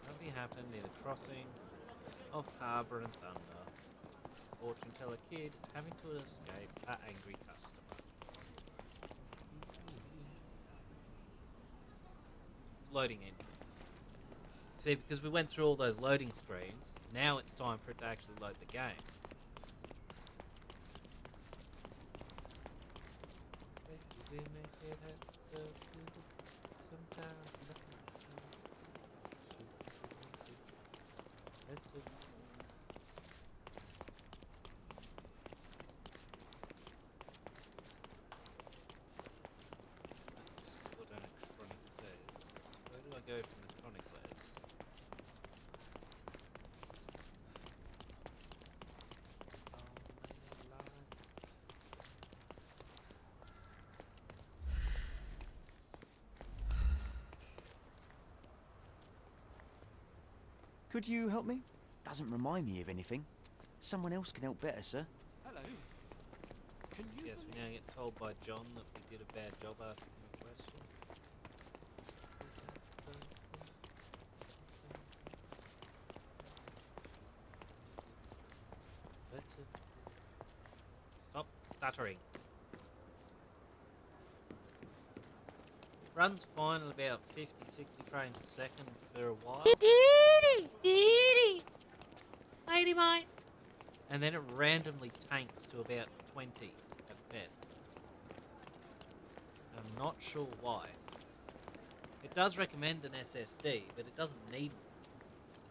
Nothing happened near the crossing of Harbour and Thunder. Fortune teller kid having to escape an angry customer. It's loading in. See, because we went through all those loading screens, now it's time for it to actually load the game. We make it so good. Sometimes nothing. Let's go down electronic layers. Where do I go from electronic layers? Could you help me? Doesn't remind me of anything. Someone else can help better, sir. Hello. Can you Yes, we now get told by John that we did a bad job asking him a question. Stop stuttering. Runs fine at about 50-60 frames a second for a while. Lady mate. And then it randomly tanks to about 20 at best. I'm not sure why. It does recommend an SSD, but it doesn't need one.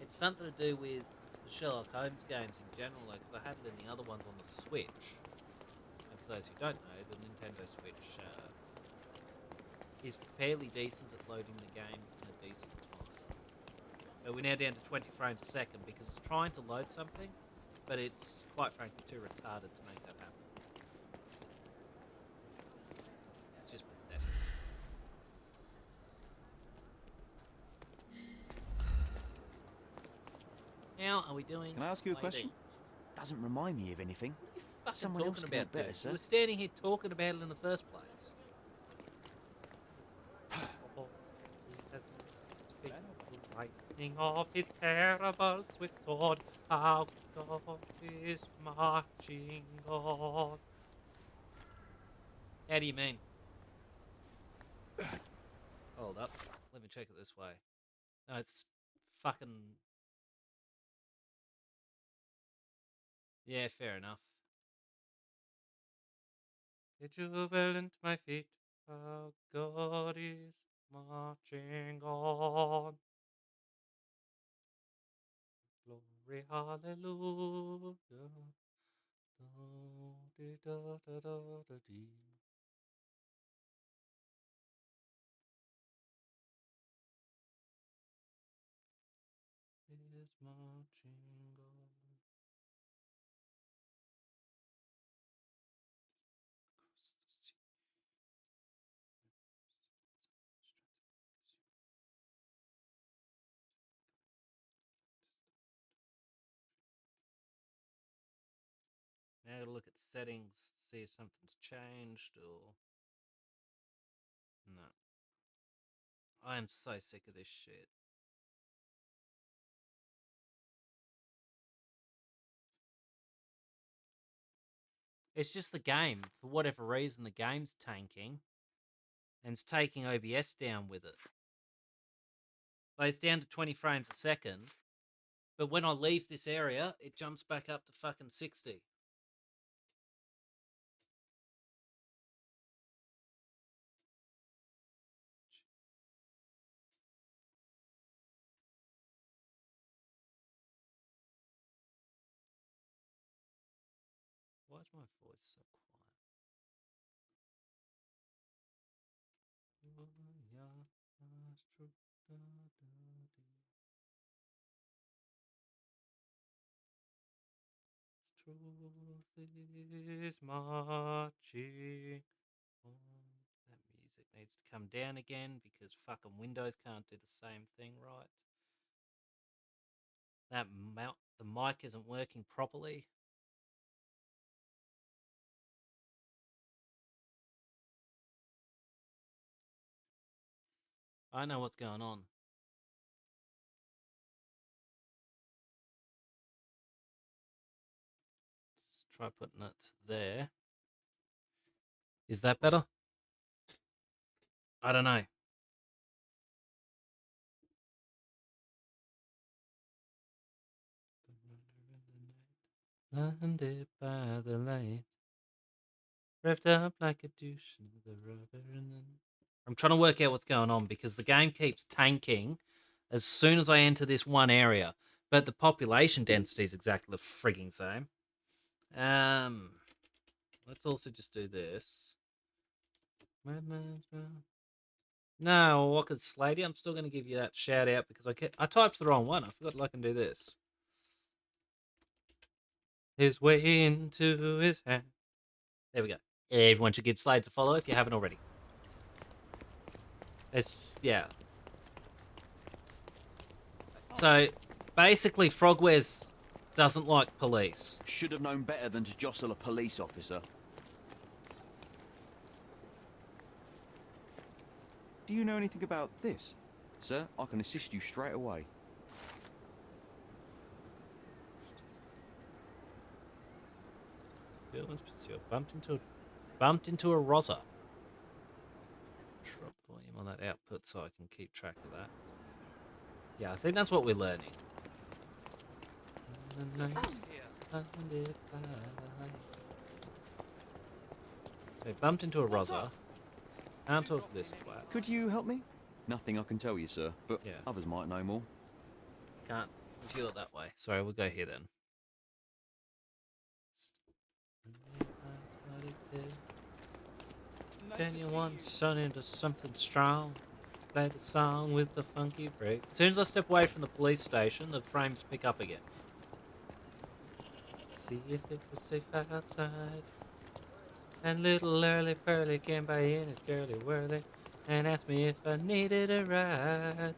It's something to do with the Sherlock Holmes games in general, because I had it in the other ones on the Switch. And for those who don't know, the Nintendo Switch is fairly decent at loading the games in a decent time. But we're now down to 20 frames a second because it's trying to load something, but it's quite frankly too retarded to make that happen. It's just pathetic. Now, are we doing? Can I ask you a question? Doesn't remind me of anything. What are you fucking Someone else talking can help about, better, dude? sir. We were standing here talking about it in the first place. Lightning of his terrible swift sword, how God is marching on. How do you mean? Hold up. Let me check it this way. No, it's fucking... Yeah, fair enough. The jubilant my feet, how God is marching on. Glory, hallelujah. Da-di-da-da-da-da-dee. Now I gotta look at the settings, see if something's changed or no. I am so sick of this shit. It's just the game. For whatever reason, the game's tanking and it's taking OBS down with it. Like, it's down to 20 frames a second, but when I leave this area, it jumps back up to fucking 60. Why is my voice so Truth is marching on. That music needs to come down again because fucking Windows can't do the same thing right. The mic isn't working properly. I know what's going on. Let's try putting it there. Is that better? I don't know. Blinded by the light, revved up like a douche into the rubber and then... I'm trying to work out what's going on because the game keeps tanking as soon as I enter this one area, but the population density is exactly the frigging same. Let's also just do this. No, Walker's Slady, I'm still going to give you that shout out because I typed the wrong one. I forgot I can do this. His way into his hand. There we go. Everyone should give Slades a follow if you haven't already. Yeah. So, basically, Frogwares doesn't like police. Should have known better than to jostle a police officer. Do you know anything about this? Sir, I can assist you straight away. Bumped into a Rosa. Drop volume on that output so I can keep track of that. Yeah, I think that's what we're learning. So bumped into a Rosa. Can't talk to this twat. Could you help me? Nothing I can tell you, sir, but yeah. Others might know more. Can't feel it that way. Sorry, we'll go here then. Can you want sun into something strong? Play the song with the funky break. As soon as I step away from the police station, the frames pick up again. See if it was safe outside. And little early Pearly came by in his girly whirly and asked me if I needed a ride.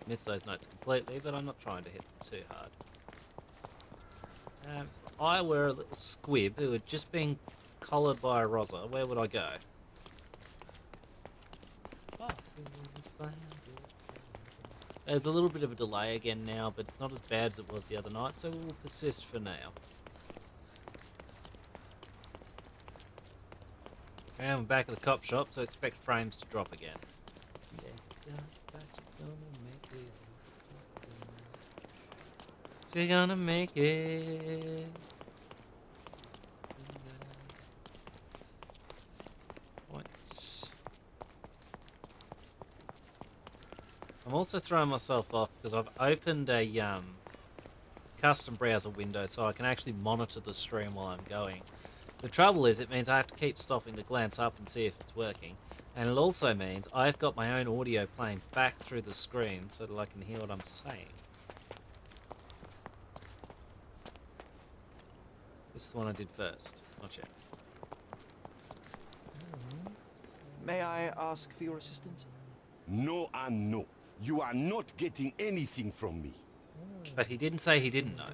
Missed those notes completely, but I'm not trying to hit them too hard. If I were a little squib who had just been collared by a Rosa, where would I go? There's a little bit of a delay again now, but it's not as bad as it was the other night, so we'll persist for now. And we're back at the cop shop, so expect frames to drop again. She's gonna make it. Points. I'm also throwing myself off because I've opened a custom browser window so I can actually monitor the stream while I'm going. The trouble is, it means I have to keep stopping to glance up and see if it's working. And it also means I've got my own audio playing back through the screen so that I can hear what I'm saying. This is the one I did first. Not yet. May I ask for your assistance? No and no. You are not getting anything from me. But he didn't say he didn't know.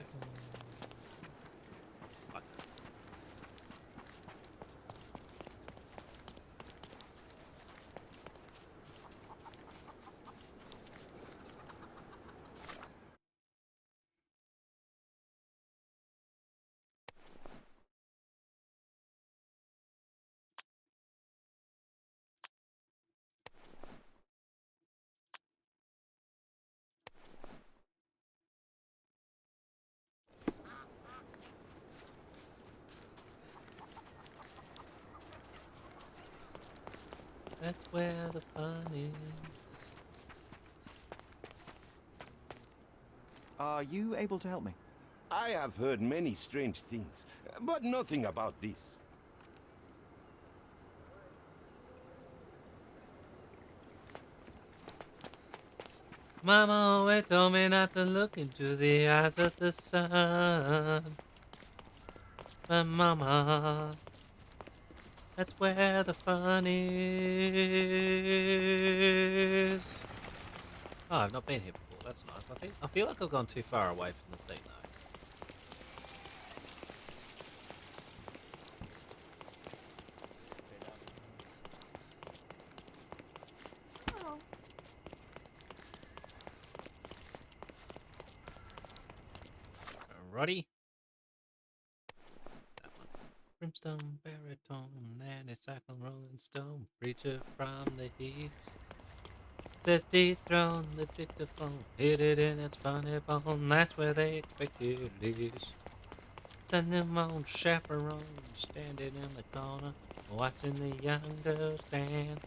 That's where the fun is. Are you able to help me? I have heard many strange things, but nothing about this. Mama always told me not to look into the eyes of the sun. But Mama, that's where the fun is. Oh, I've not been here before. That's nice. I feel like I've gone too far away from the thing though. Alrighty. That one. Brimstone, baritone, and a cycle rolling stone. Preacher from the heat. Says dethrone the dictaphone. Hit it in its funny bone. That's where they expect you to lose. Send them on chaperone. Standing in the corner. Watching the young girls dance.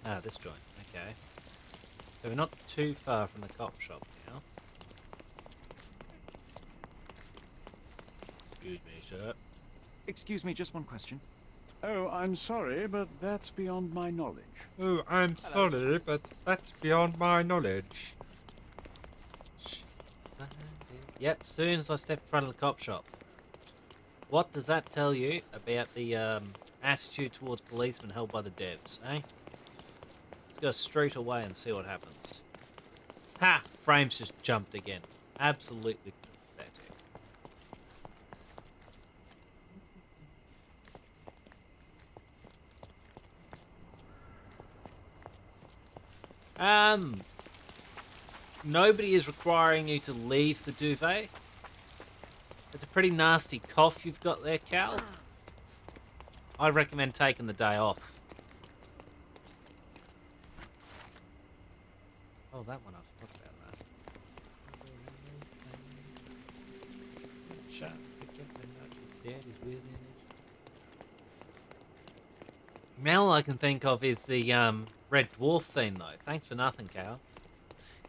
Ah, this joint. Okay. So we're not too far from the cop shop now. Excuse me, sir. Excuse me, just one question. Oh, I'm sorry, but that's beyond my knowledge. Oh, I'm sorry, but that's beyond my knowledge. Yep, soon as I step in front of the cop shop. What does that tell you about the attitude towards policemen held by the devs, eh? Let's go straight away and see what happens. Ha! Frames just jumped again. Absolutely pathetic. Nobody is requiring you to leave the duvet. It's a pretty nasty cough you've got there, Cal. I recommend taking the day off. Oh, that one I forgot about that. Shut Mel I can think of is the Red Dwarf theme though. Thanks for nothing, Cal.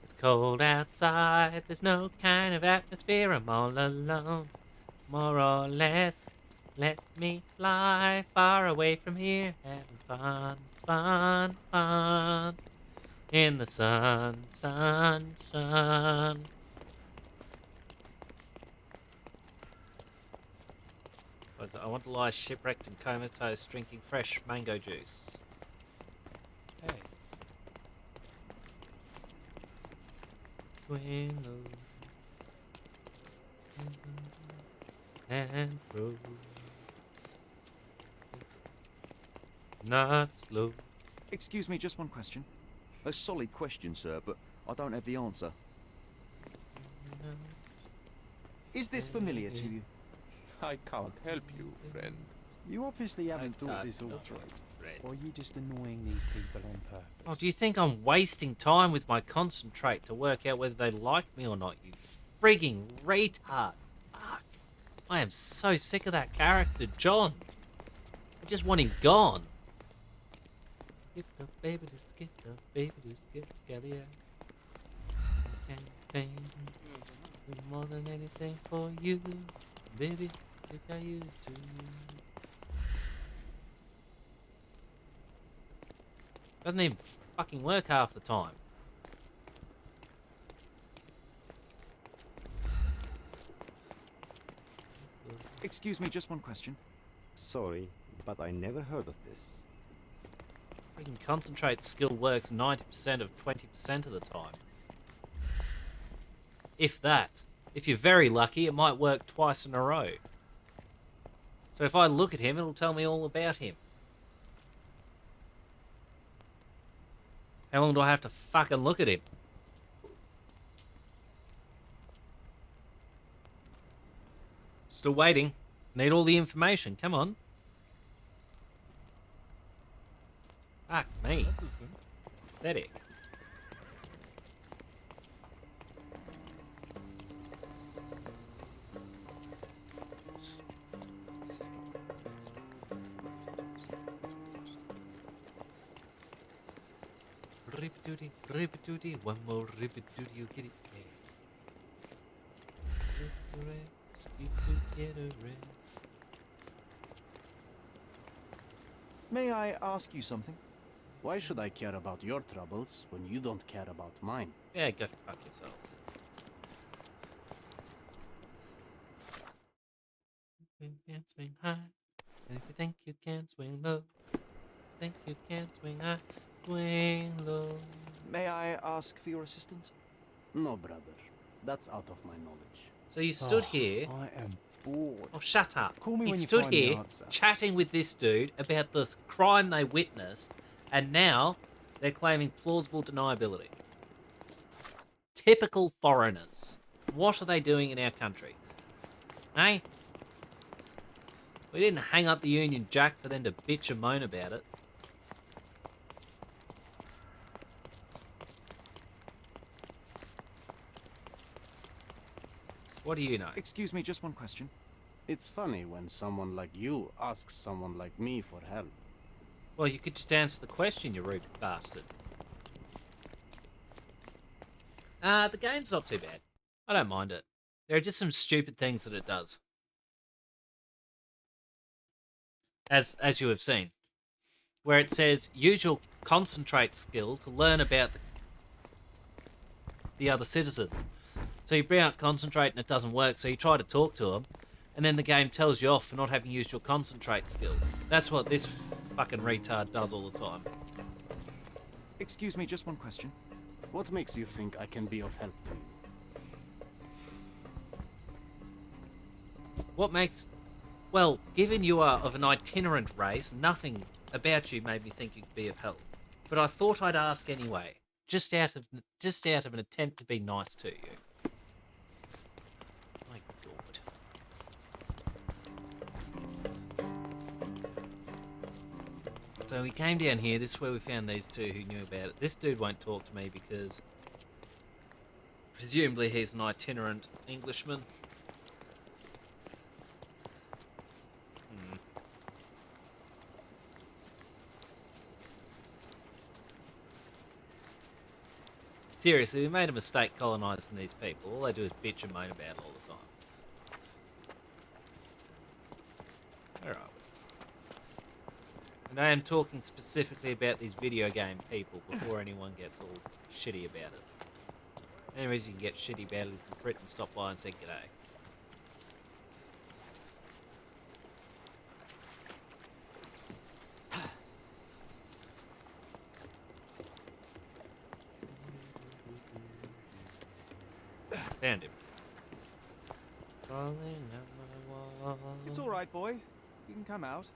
It's cold outside, there's no kind of atmosphere, I'm all alone. More or less, let me fly far away from here, having fun, fun, fun. In the sun, sun, sun. I want to lie shipwrecked and comatose, drinking fresh mango juice. Hey. Swing and throw. Not slow. Excuse me, just one question. A solid question, sir, but I don't have the answer. Is this familiar to you? I can't help you, friend. You obviously haven't thought this all through. Or are you just annoying these people on purpose? Oh, do you think I'm wasting time with my concentrate to work out whether they like me or not, you frigging retard? Fuck. I am so sick of that character, John. I just want him gone. Skip the baby to skip the baby to skip scallion. Campaign. Do more than anything for you, baby. Think I used to. Doesn't even fucking work half the time. Excuse me, just one question. Sorry, but I never heard of this. Freaking concentrate skill works 90% of 20% of the time. If that. If you're very lucky, it might work twice in a row. So if I look at him, it'll tell me all about him. How long do I have to fucking look at him? Still waiting. Need all the information. Come on. Fuck me. Pathetic. Rip-a-doody, rip-a-doody, one more rip-a-doody, you get it. May I ask you something? Why should I care about your troubles when you don't care about mine? Yeah, go fuck yourself. You can swing high, and if you think you can swing low, think you can swing high, swing low. May I ask for your assistance? No, brother. That's out of my knowledge. So you stood here. I am bored. Oh, shut up. Call me He when you stood find the here answer. chatting with this dude about the crime they witnessed, and now they're claiming plausible deniability. Typical foreigners. What are they doing in our country? Hey? We didn't hang up the Union Jack for them to bitch and moan about it. What do you know? Excuse me, just one question. It's funny when someone like you asks someone like me for help. Well, you could just answer the question, you rude bastard. The game's not too bad. I don't mind it. There are just some stupid things that it does. As you have seen. Where it says, use your concentrate skill to learn about the other citizens. So you bring out concentrate and it doesn't work, so you try to talk to them, and then the game tells you off for not having used your concentrate skill. That's what this fucking retard does all the time. Excuse me, just one question. What makes you think I can be of help to you? What makes... Well, given you are of an itinerant race, nothing about you made me think you could be of help. But I thought I'd ask anyway, just out of an attempt to be nice to you. My God. So we came down here, this is where we found these two who knew about it. This dude won't talk to me because presumably he's an itinerant Englishman. Seriously, we made a mistake colonising these people. All they do is bitch and moan about it all the time. Where are we? And I am talking specifically about these video game people before anyone gets all shitty about it. The only reason you can get shitty about it is if Britain stopped by and said g'day. Found him. It's all right, boy. You can come out.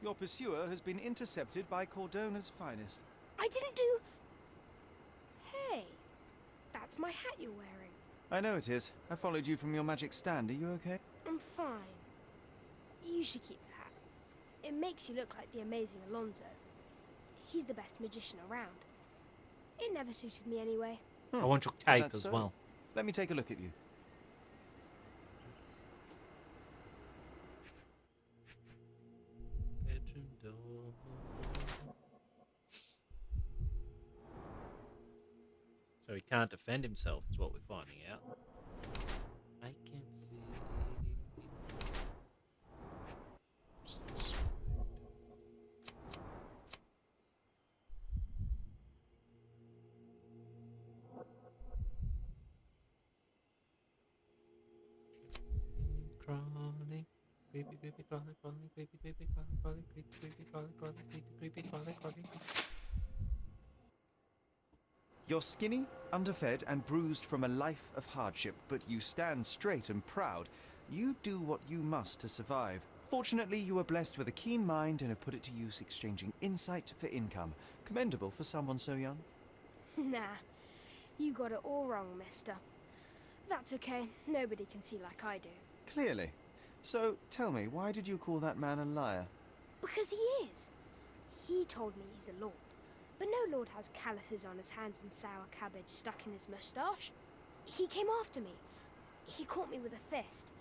Your pursuer has been intercepted by Cordona's finest. I didn't do... Hey, that's my hat you're wearing. I know it is. I followed you from your magic stand. Are you okay? I'm fine. You should keep the hat. It makes you look like the amazing Alonzo. He's the best magician around. It never suited me anyway. I want your Is cape that as so? well. Let me take a look at you. So he can't defend himself, is what we're finding out. I can see. Just this. Crawling, creepy, creepy, crawly, crawly, creepy, creepy, crawly, crawly, creepy, creepy, crawly, crawly, creepy, creepy, crawly, crawly. You're skinny, underfed, and bruised from a life of hardship, but you stand straight and proud. You do what you must to survive. Fortunately, you are blessed with a keen mind and have put it to use exchanging insight for income. Commendable for someone so young. Nah, you got it all wrong, mister. That's okay. Nobody can see like I do. Clearly. So, tell me, why did you call that man a liar? Because he is. He told me he's a lord. But no lord has calluses on his hands and sour cabbage stuck in his moustache. He came after me. He caught me with a fist.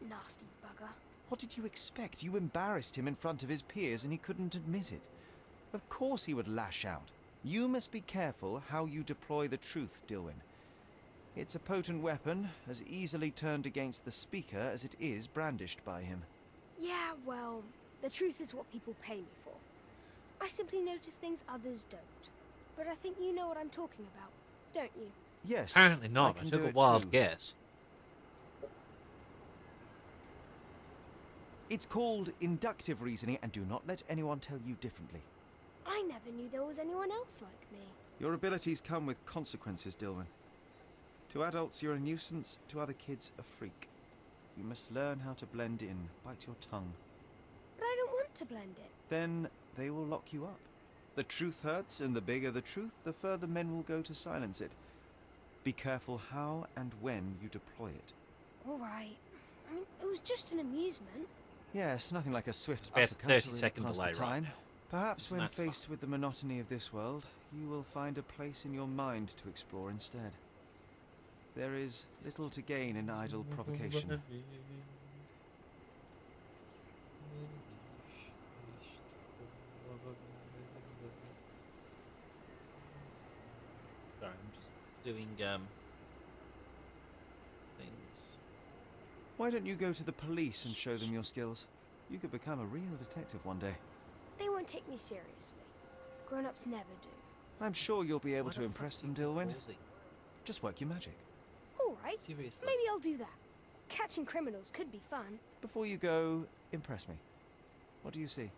Nasty bugger. What did you expect? You embarrassed him in front of his peers and he couldn't admit it. Of course he would lash out. You must be careful how you deploy the truth, Dilwyn. It's a potent weapon, as easily turned against the speaker as it is brandished by him. Yeah, well, the truth is what people pay me for. I simply notice things others don't. But I think you know what I'm talking about, don't you? Yes. Apparently not. I took a wild guess. It's called inductive reasoning, and do not let anyone tell you differently. I never knew there was anyone else like me. Your abilities come with consequences, Dilwyn. To adults, you're a nuisance. To other kids, a freak. You must learn how to blend in. Bite your tongue. But I don't want to blend in. Then they will lock you up. The truth hurts, and the bigger the truth, the further men will go to silence it. Be careful how and when you deploy it. All right. I mean, it was just an amusement. Yes, nothing like a swift About a uppercut 30-second to pass delay, the time. right? Perhaps Isn't when that fun? faced with the monotony of this world, you will find a place in your mind to explore instead. There is little to gain in idle provocation. Sorry, I'm just doing things. Why don't you go to the police and show them your skills? You could become a real detective one day. They won't take me seriously. Grown-ups never do. I'm sure you'll be able Why to the impress fuck them, are you Dilwyn. pausing? Just work your magic. All right. Seriously. Maybe I'll do that. Catching criminals could be fun. Before you go, impress me. What do you see?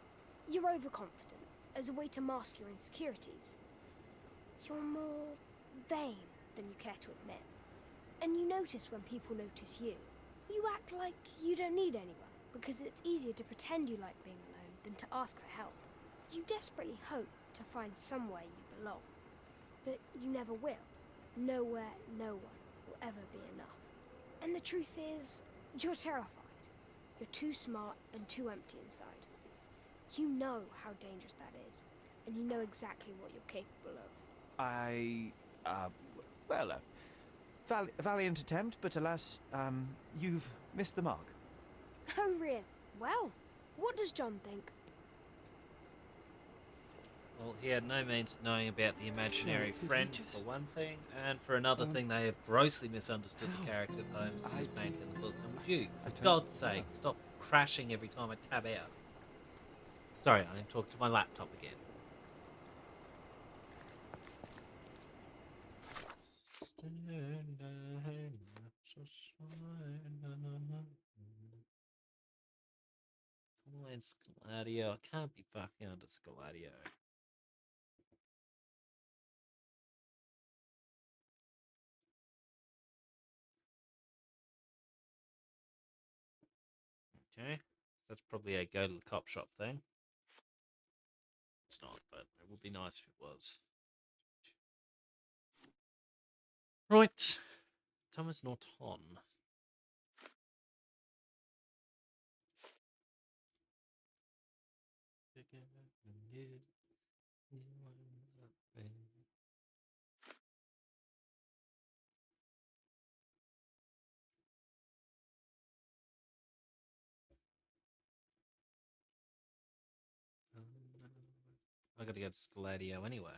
You're overconfident, as a way to mask your insecurities. You're more vain than you care to admit. And you notice when people notice you. You act like you don't need anyone, because it's easier to pretend you like being alone than to ask for help. You desperately hope to find somewhere you belong. But you never will. Nowhere, no one will ever be enough. And the truth is, you're terrified. You're too smart and too empty inside. You know how dangerous that is, and you know exactly what you're capable of. A valiant attempt, but alas, you've missed the mark. Oh, really? Well, what does John think? Well, he had no means of knowing about the imaginary friend, for one thing, and for another thing, they have grossly misunderstood the character of Holmes as he's painted in the books. And would you, for God's sake, stop crashing every time I tab out? Sorry, I'm talking to my laptop again. Come on, Scaladio. I can't be fucking under Scaladio. Okay, that's probably a go to the cop shop thing. It's not, but it would be nice if it was. Right, Thomas Norton. I gotta go to Scaladio anyway.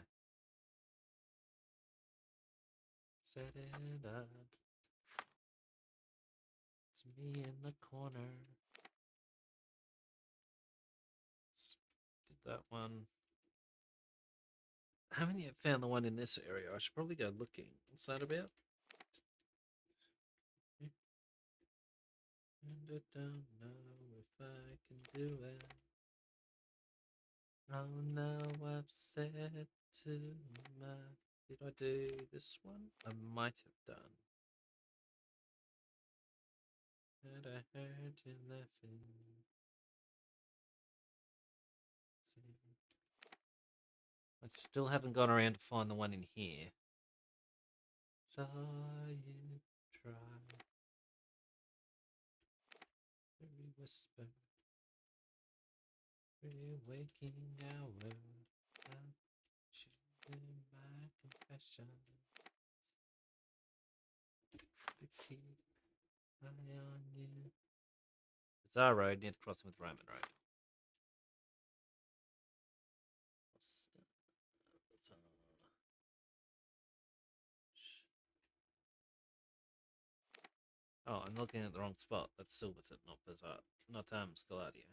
Set it up. It's me in the corner. Did that one. I haven't yet found the one in this area. I should probably go looking. What's that about? End it down now with I can do it. Oh no, I've said too much. Did I do this one? I might have done. And I heard you laughing. I still haven't gone around to find the one in here. Saw you try. Every whisper. Every waking hour. I'll choose my confession. To keep eye on you. Bizarre Road near the crossing with Roman Road. Oh, I'm looking at the wrong spot. That's Silverton, not Bizarre. Not Scaladio.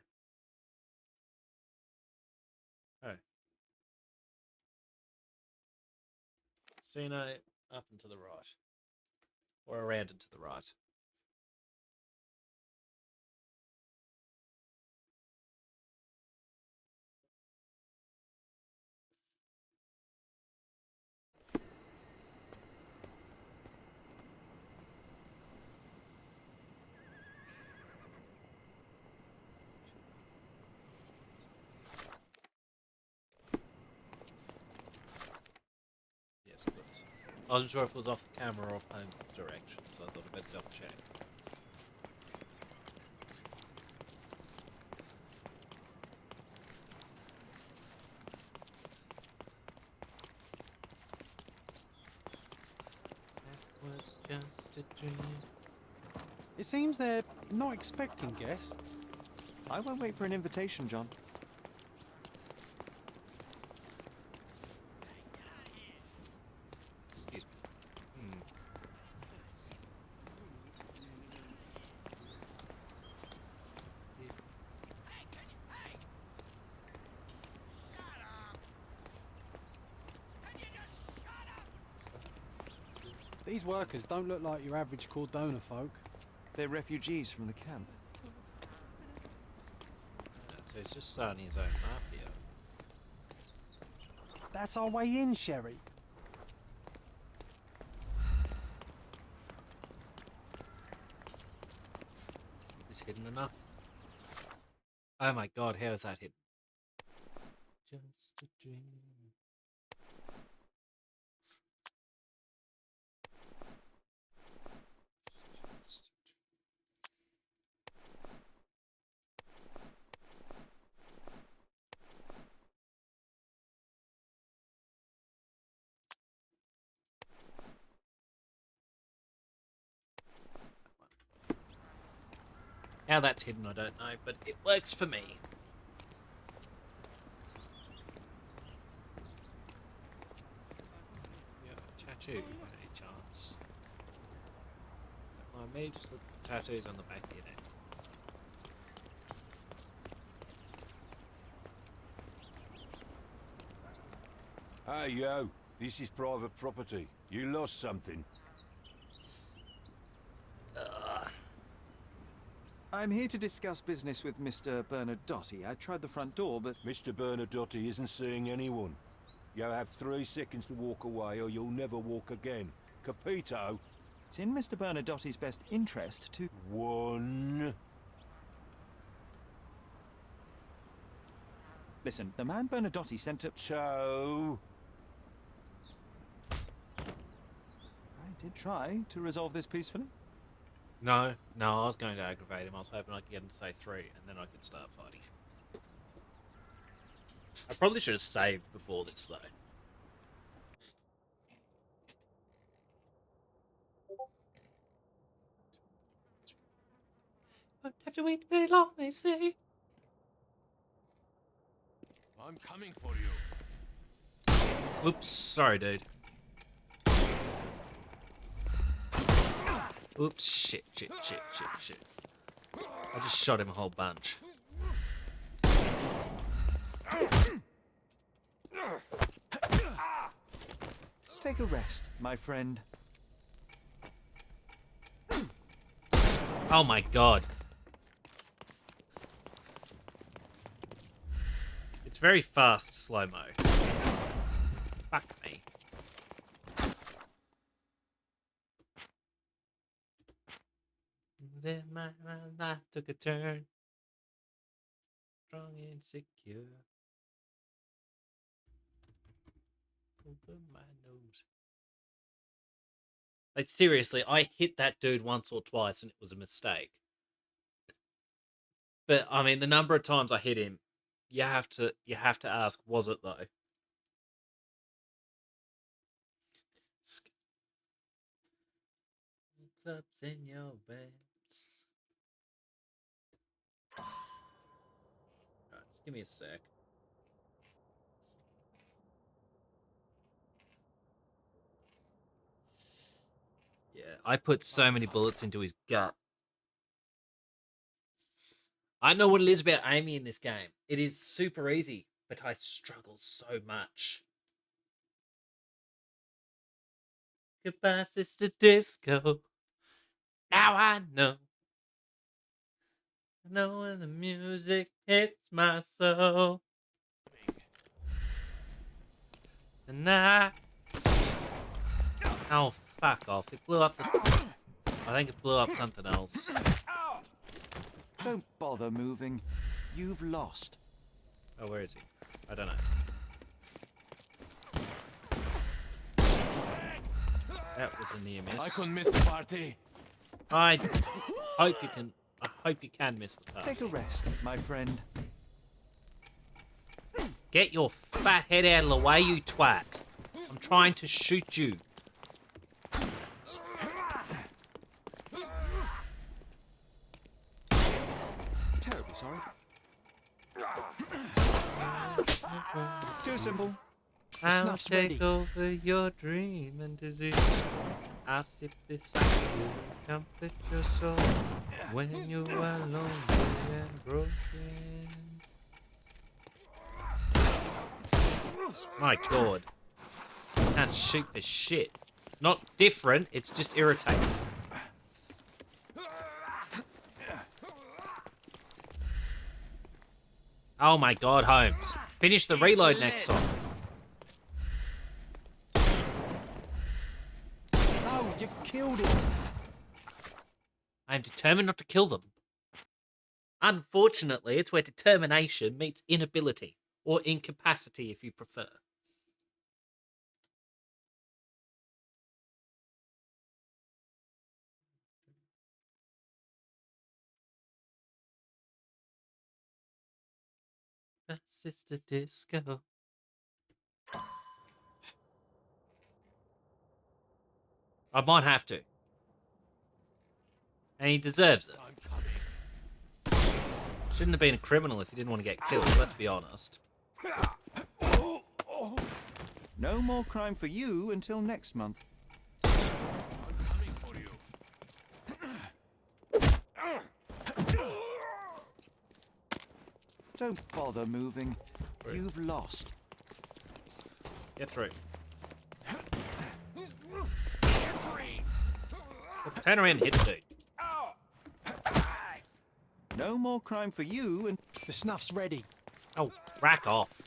Oh. Casino up and to the right. Or around and to the right. Yes, good. I wasn't sure if it was off the camera or off Holmes' direction, so I thought I'd better double check. That was just a dream. It seems they're not expecting guests. I won't wait for an invitation, John. Excuse me. These workers don't look like your average Cordona folk. They're refugees from the camp. So he's just starting his own mafia. That's our way in, Sherry. Is hidden enough? Oh my god, how is that hidden? Just a dream. How that's hidden, I don't know, but it works for me. Yeah, tattoo, by any chance? I may just look at the tattoos on the back of your neck. Hey, yo. This is private property. You lost something. I'm here to discuss business with Mr. Bernadotte. I tried the front door, but... Mr. Bernadotte isn't seeing anyone. You have 3 seconds to walk away or you'll never walk again. Capito? It's in Mr. Bernadotte's best interest to... 1. Listen, the man Bernadotte sent to... 2. I did try to resolve this peacefully. No, I was going to aggravate him. I was hoping I could get him to say 3, and then I could start fighting. I probably should have saved before this, though. Won't have to wait very long, they say. I'm coming for you. Oops, sorry, dude. Oops, shit. I just shot him a whole bunch. Take a rest, my friend. Oh my god. very fast slow-mo. Fuck me. Then my life took a turn. Strong and secure. Open my nose. Like, seriously, I hit that dude once or twice and it was a mistake. But I mean, the number of times I hit him, you have to ask, was it though? Clubs in your beds. Alright, just give me a sec. Yeah, I put so many bullets into his gut. I know what it is about aiming in this game. It is super easy, but I struggle so much. Goodbye, Sister Disco. Now I know. I know when the music hits my soul. And oh, fuck off. It blew up the... I think it blew up something else. Don't bother moving. You've lost. Oh, where is he? I don't know. That was a near miss. I couldn't miss the party. I hope you can miss the party. Take a rest, my friend. Get your fat head out of the way, you twat. I'm trying to shoot you. Terribly sorry. Too simple. I'll take over your dream and disease. I'll sip beside you and comfort your soul when you are lonely and broken. My God. Can't shoot for shit. Not different, it's just irritating. Oh my God, Holmes. Finish the reload next time. No, you killed him. I am determined not to kill them. Unfortunately, it's where determination meets inability, or incapacity if you prefer. Sister Disco. I might have to. And he deserves it. Shouldn't have been a criminal if he didn't want to get killed, let's be honest. No more crime for you until next month. Don't bother moving. You've lost. Get through. Turn around and hit the dude. No more crime for you and... The snuff's ready. Oh, rack off.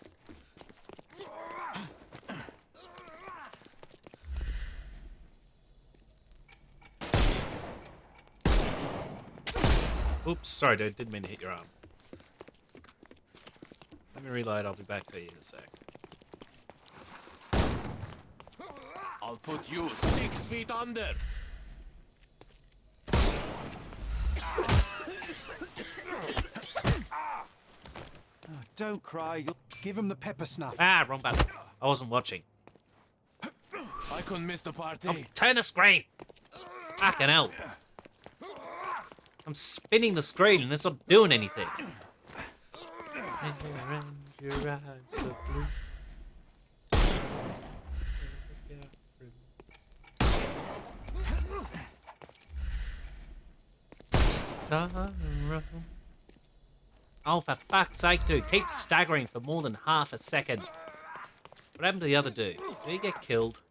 Oops, sorry dude, didn't mean to hit your arm. Let me reload, I'll be back to you in a sec. I'll put you 6 feet under. Oh, don't cry, you'll... Give him the pepper snuff. Ah, wrong button. I wasn't watching. I couldn't miss the party. Oh, turn the screen! Fucking hell. I'm spinning the screen and it's not doing anything. And your eyes so blue. Sorrow. Oh, for fuck's sake, dude. Keep staggering for more than half a second. What happened to the other dude? Did he get killed?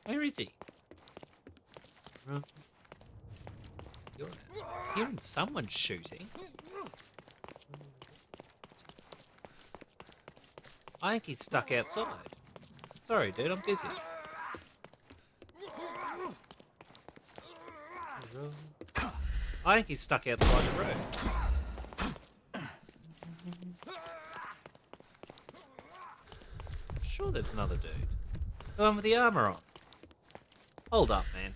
Where is he? hearing someone shooting. I think he's stuck outside. Sorry, dude, I'm busy. I think he's stuck outside the road. I'm sure there's another dude. The one with the armor on. Hold up, man.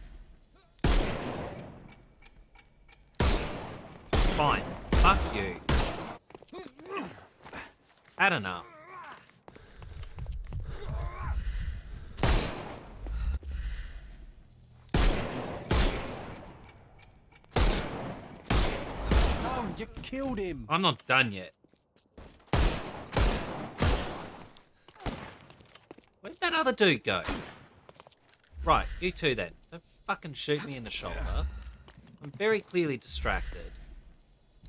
Fine. Fuck you. Had enough. No, you killed him. I'm not done yet. Where'd that other dude go? Right, you two then. Don't fucking shoot me in the shoulder. I'm very clearly distracted.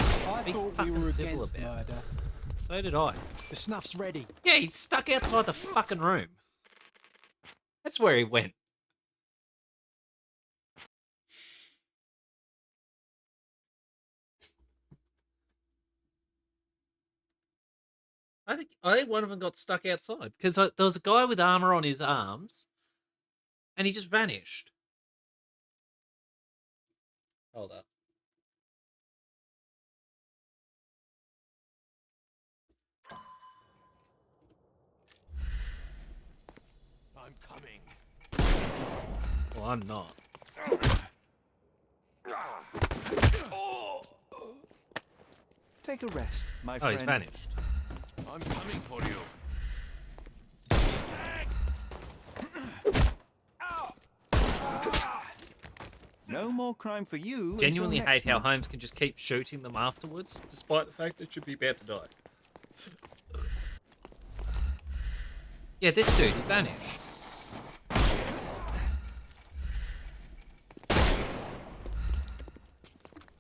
I Be thought we fucking were civil against about it. murder. So did I. The snuff's ready. Yeah, he's stuck outside the fucking room. That's where he went. I think one of them got stuck outside because there was a guy with armor on his arms, and he just vanished. Hold up. I'm coming. Well, I'm not. Take a rest, my Oh, friend. he's vanished. I'm coming for you. No more crime for you. Genuinely until hate next how month. Holmes can just keep shooting them afterwards, despite the fact they should be about to die. Yeah, this dude, he vanished.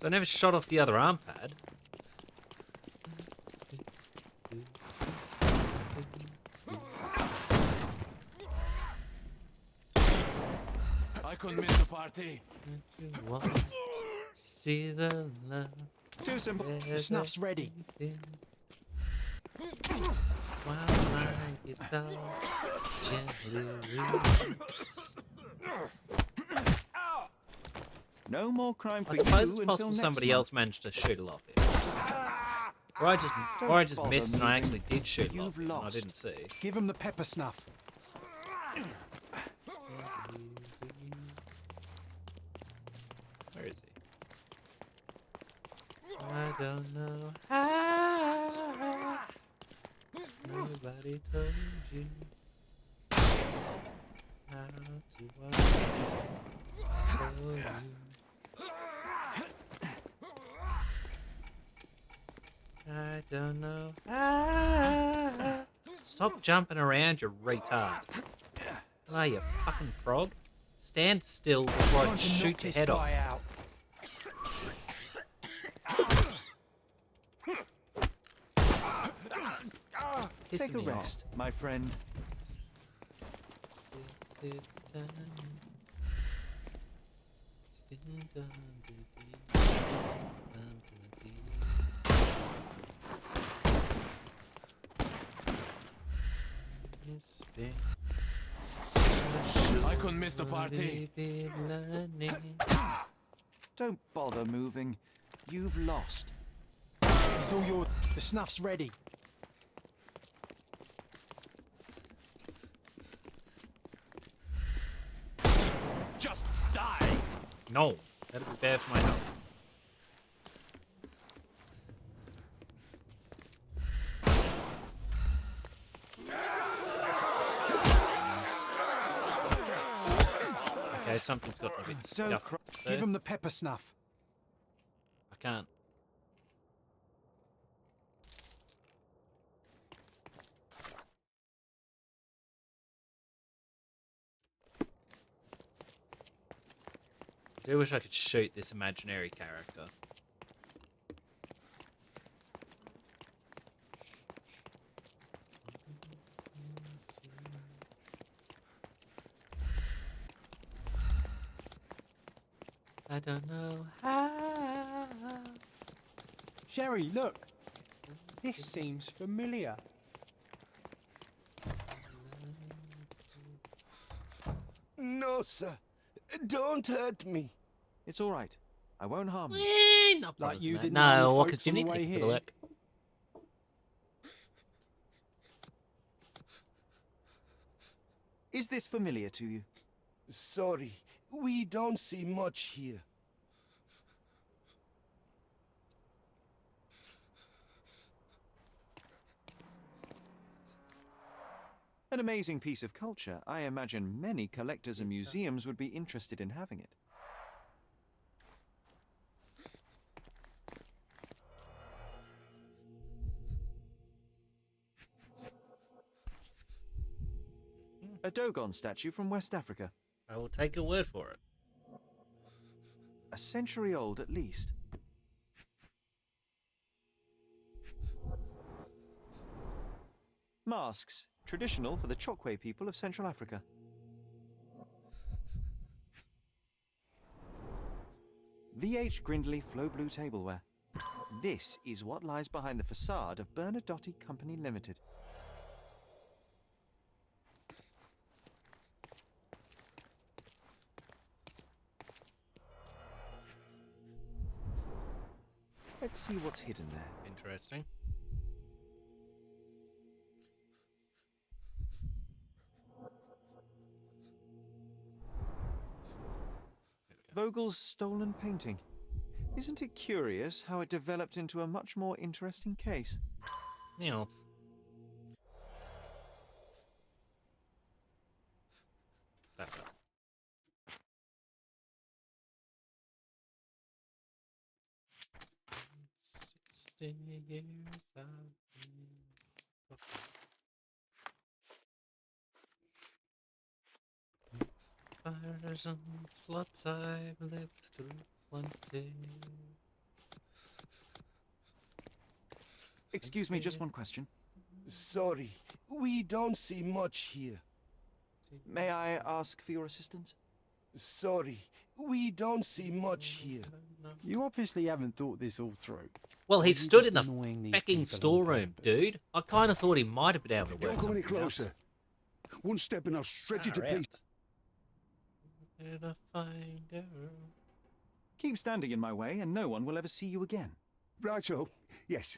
So I never shot off the other arm pad. I couldn't miss the party. See the love. Too simple. The snuff's ready. While my guitar gently weeps. No more crime for I you suppose it's until possible next somebody month. else managed to shoot it off it. Or I just bother missed and I moving. actually did shoot it off You've it and I lost. didn't see. Give him the pepper snuff. Where is he? I don't know how. Nobody told you how to walk for you. I don't know how. Stop jumping around, you retard. Hello, you fucking frog. Stand still before I Time to shoot knock your this head off. guy out. Pissing Take a me off. rest, my friend. Yes, it's time. Stand under I couldn't miss the party. Don't bother moving. You've lost. It's all your. The snuff's ready. Just die. No, that'd be bad for my health. Okay, something's got a bit Don't scuffed cry. there. Give him the pepper snuff. I can't. I do wish I could shoot this imaginary character. I don't know how. Sherry, look! This seems familiar. No, sir. Don't hurt me. It's all right. I won't harm you. Not Like you that. didn't No, harm what folks could on the Jimmy way take a here. look? Is this familiar to you? Sorry, we don't see much here. An amazing piece of culture. I imagine many collectors and museums would be interested in having it. A Dogon statue from West Africa. I will take your word for it. A century old at least. Masks, traditional for the Chokwe people of Central Africa. VH Grindley Flow Blue tableware. This is what lies behind the facade of Bernadotte Company Limited. Let's see what's hidden there. Interesting. Vogel's stolen painting. Isn't it curious how it developed into a much more interesting case? Yeah. That's up. Years fires and floods I've lived through plenty. Excuse me, just one question. Sorry, we don't see much here. May I ask for your assistance? Sorry, we don't see much here. You obviously haven't thought this all through. Well, Or he you stood in just the annoying these fucking people on storeroom, purpose? dude. I kind of thought he might have been able to work Don't come any something else. closer. One step and I'll shred you to Far out. pieces. And I find her. Keep standing in my way and no one will ever see you again. Righto. Yes.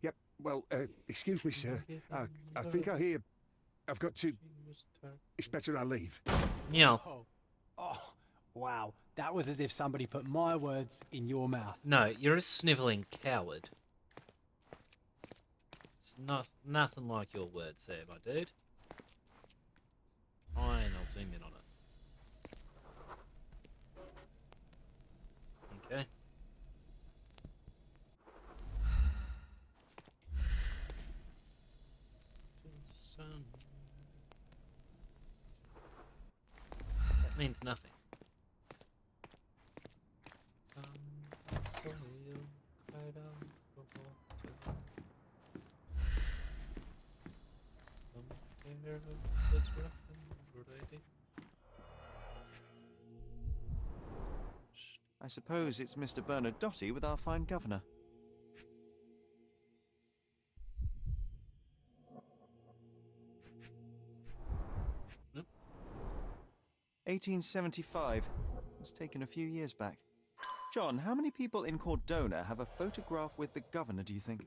Yep. Well, excuse me, sir. I think I hear... I've got to... It's better I leave. Yeah. Oh, wow. That was as if somebody put my words in your mouth. No, you're a snivelling coward. It's nothing like your words there, my dude. Fine, I'll zoom in on it. Okay. That means nothing. I suppose it's Mr. Bernadotte with our fine governor. Nope. 1875. It was taken a few years back. John, how many people in Cordona have a photograph with the governor, do you think?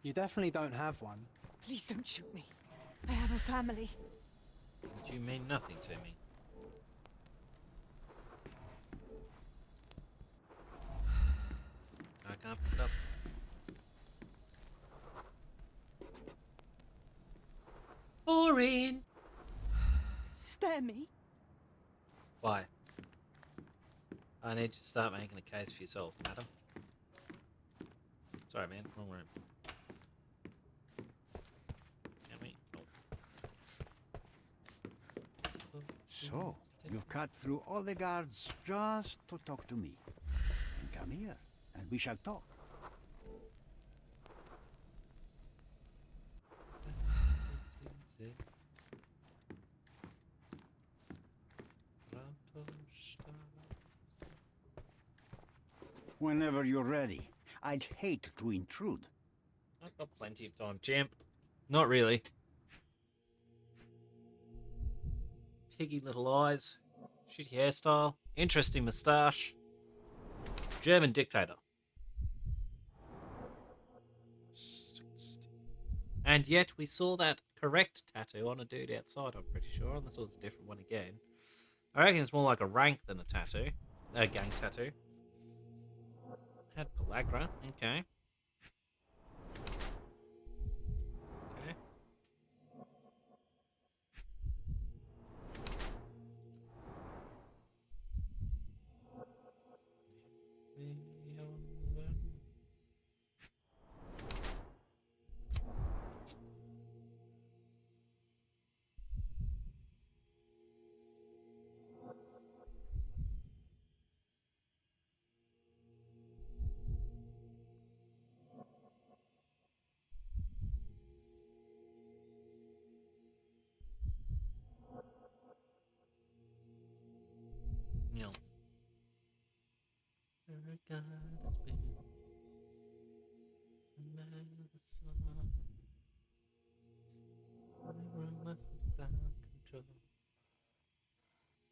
You definitely don't have one. Please don't shoot me. I have a family. But you mean nothing to me. I can't pick it up. Boring. Spare me. Why? I need you to start making a case for yourself, madam. Sorry, man. Wrong room. So, you've cut through all the guards just to talk to me. Come here, and we shall talk. Whenever you're ready. I'd hate to intrude. I've got plenty of time, champ. Not really. Piggy little eyes. Shitty hairstyle. Interesting moustache. German dictator. And yet we saw that correct tattoo on a dude outside, I'm pretty sure. And this was a different one again. I reckon it's more like a rank than a tattoo. A gang tattoo. Had pellagra. Okay. Okay. No.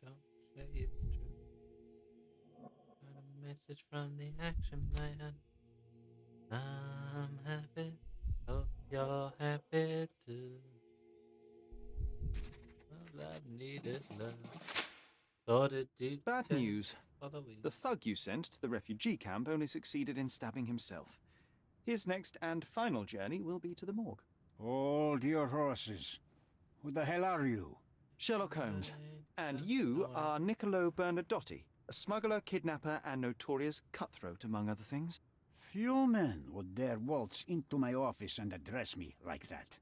Don't say it's true. Got a message from the action man. I'm happy. Hope you're happy too. Well, I've needed love. Thought it did. Bad news. The thug you sent to the refugee camp only succeeded in stabbing himself. His next and final journey will be to the morgue. Hold your horses. Who the hell are you? Sherlock Holmes. And you are Niccolo Bernadotti, a smuggler, kidnapper, and notorious cutthroat, among other things. Few men would dare waltz into my office and address me like that.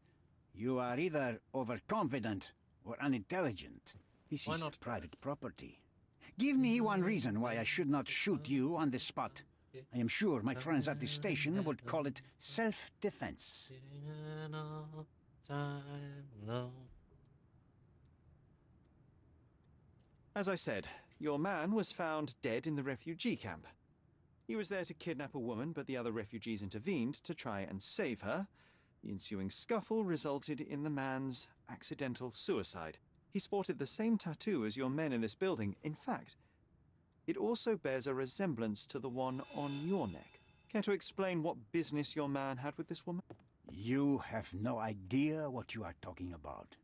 You are either overconfident or unintelligent. This is private property. Give me one reason why I should not shoot you on the spot. I am sure my friends at the station would call it self-defense. As I said, your man was found dead in the refugee camp. He was there to kidnap a woman, but the other refugees intervened to try and save her. The ensuing scuffle resulted in the man's accidental suicide. He sported the same tattoo as your men in this building. In fact, it also bears a resemblance to the one on your neck. Care to explain what business your man had with this woman? You have no idea what you are talking about.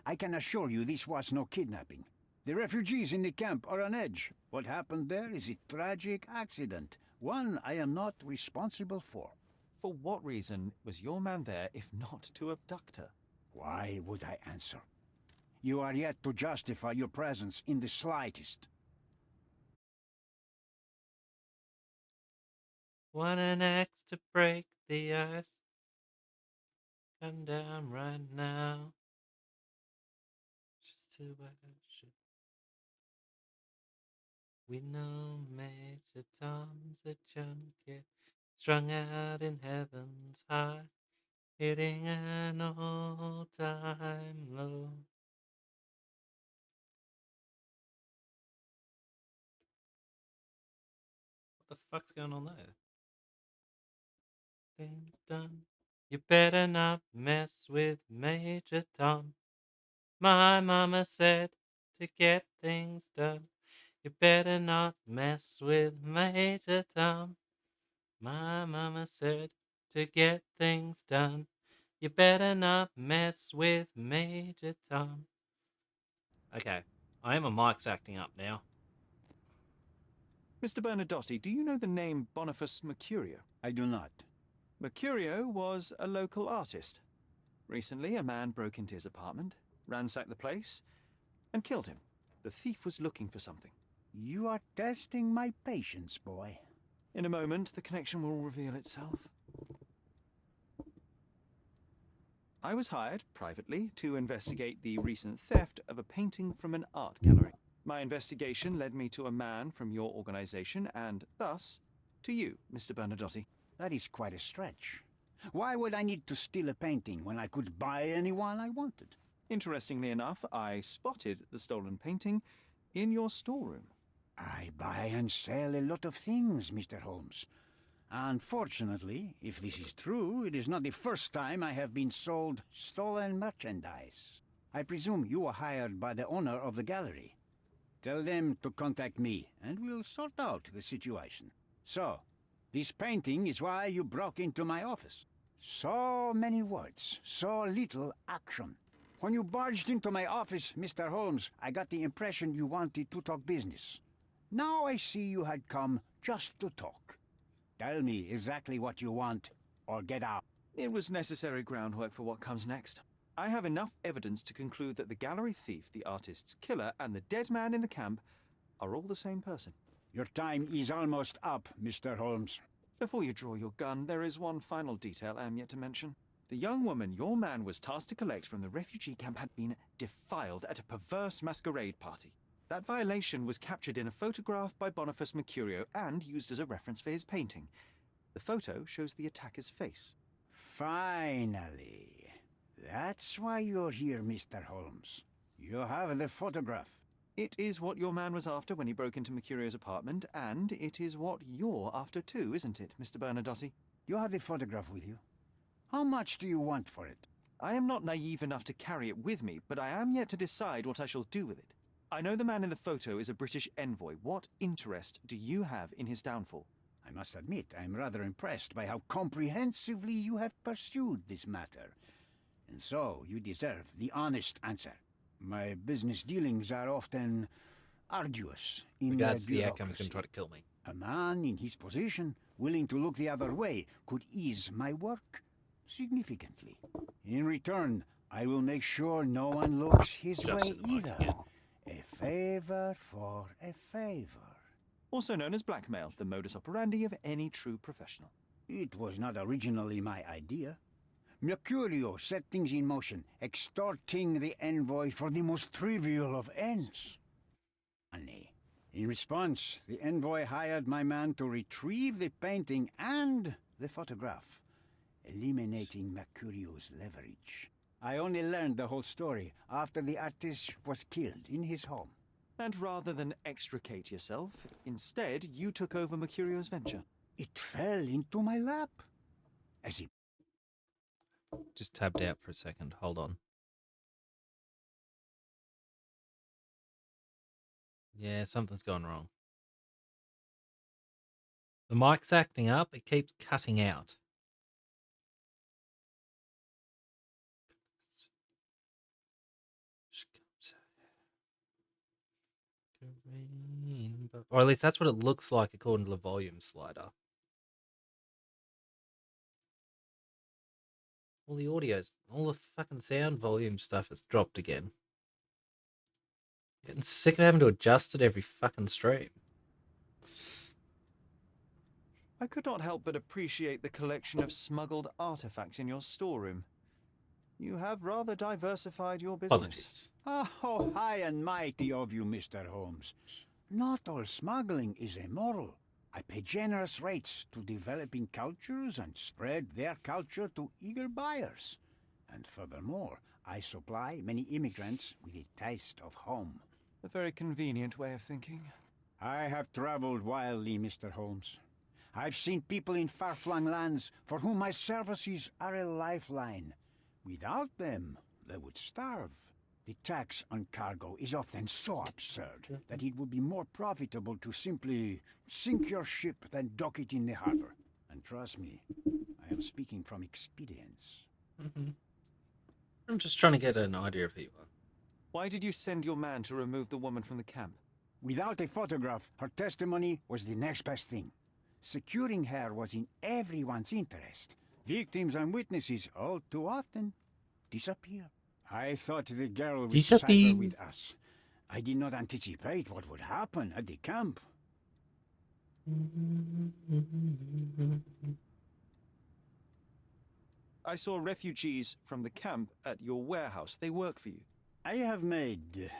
I can assure you this was no kidnapping. The refugees in the camp are on edge. What happened there is a tragic accident, one I am not responsible for. For what reason was your man there if not to abduct her? Why would I answer? You are yet to justify your presence in the slightest. Want an axe to break the ice? Come down right now. Just to worship. We know Major Tom's a junkie, strung out in heaven's high, hitting an all-time low. What the fuck's going on there? Things done. You better not mess with Major Tom. My mama said to get things done. You better not mess with Major Tom. My mama said to get things done. You better not mess with Major Tom. Okay, I am a Mike's acting up now. Mr. Bernadotti, do you know the name Boniface Mercurio? I do not. Mercurio was a local artist. Recently, a man broke into his apartment, ransacked the place, and killed him. The thief was looking for something. You are testing my patience, boy. In a moment, the connection will reveal itself. I was hired, privately, to investigate the recent theft of a painting from an art gallery. My investigation led me to a man from your organization, and thus, to you, Mr. Bernadotti. That is quite a stretch. Why would I need to steal a painting when I could buy anyone I wanted? Interestingly enough, I spotted the stolen painting in your storeroom. I buy and sell a lot of things, Mr. Holmes. Unfortunately, if this is true, it is not the first time I have been sold stolen merchandise. I presume you were hired by the owner of the gallery. Tell them to contact me, and we'll sort out the situation. So, this painting is why you broke into my office. So many words, so little action. When you barged into my office, Mr. Holmes, I got the impression you wanted to talk business. Now I see you had come just to talk. Tell me exactly what you want, or get out. It was necessary groundwork for what comes next. I have enough evidence to conclude that the gallery thief, the artist's killer, and the dead man in the camp are all the same person. Your time is almost up, Mr. Holmes. Before you draw your gun, there is one final detail I am yet to mention. The young woman your man was tasked to collect from the refugee camp had been defiled at a perverse masquerade party. That violation was captured in a photograph by Boniface Mercurio and used as a reference for his painting. The photo shows the attacker's face. Finally. That's why you're here, Mr. Holmes. You have the photograph. It is what your man was after when he broke into Mercurio's apartment, and it is what you're after too, isn't it, Mr. Bernadotte? You have the photograph with you. How much do you want for it? I am not naive enough to carry it with me, but I am yet to decide what I shall do with it. I know the man in the photo is a British envoy. What interest do you have in his downfall? I must admit, I'm rather impressed by how comprehensively you have pursued this matter. And so, you deserve the honest answer. My business dealings are often arduous in their Regards the outcome is going bureaucracy. to try to kill me. A man in his position, willing to look the other way, could ease my work significantly. In return, I will make sure no one looks his way either. A favor for a favor. Also known as blackmail, the modus operandi of any true professional. It was not originally my idea. Mercurio set things in motion, extorting the envoy for the most trivial of ends. Money. In response, the envoy hired my man to retrieve the painting and the photograph, eliminating Mercurio's leverage. I only learned the whole story after the artist was killed in his home. And rather than extricate yourself, instead you took over Mercurio's venture. It fell into my lap. As he Just tabbed out for a second. Hold on. Yeah, something's gone wrong. The mic's acting up. It keeps cutting out. Or at least that's what it looks like according to the volume slider. All the audios, all the fucking sound volume stuff has dropped again. Getting sick of having to adjust it every fucking stream. I could not help but appreciate the collection of smuggled artifacts in your storeroom. You have rather diversified your business. Oh, high and mighty of you, Mr. Holmes. Not all smuggling is immoral. I pay generous rates to developing cultures and spread their culture to eager buyers. And furthermore, I supply many immigrants with a taste of home. A very convenient way of thinking. I have traveled wildly, Mr. Holmes. I've seen people in far-flung lands for whom my services are a lifeline. Without them, they would starve. The tax on cargo is often so absurd that it would be more profitable to simply sink your ship than dock it in the harbor. And trust me, I am speaking from experience. I'm just trying to get an idea of who you are. Why did you send your man to remove the woman from the camp? Without a photograph, her testimony was the next best thing. Securing her was in everyone's interest. Victims and witnesses all too often disappear. I thought the girl would suffer with us. I did not anticipate what would happen at the camp. I saw refugees from the camp at your warehouse. They work for you. I have made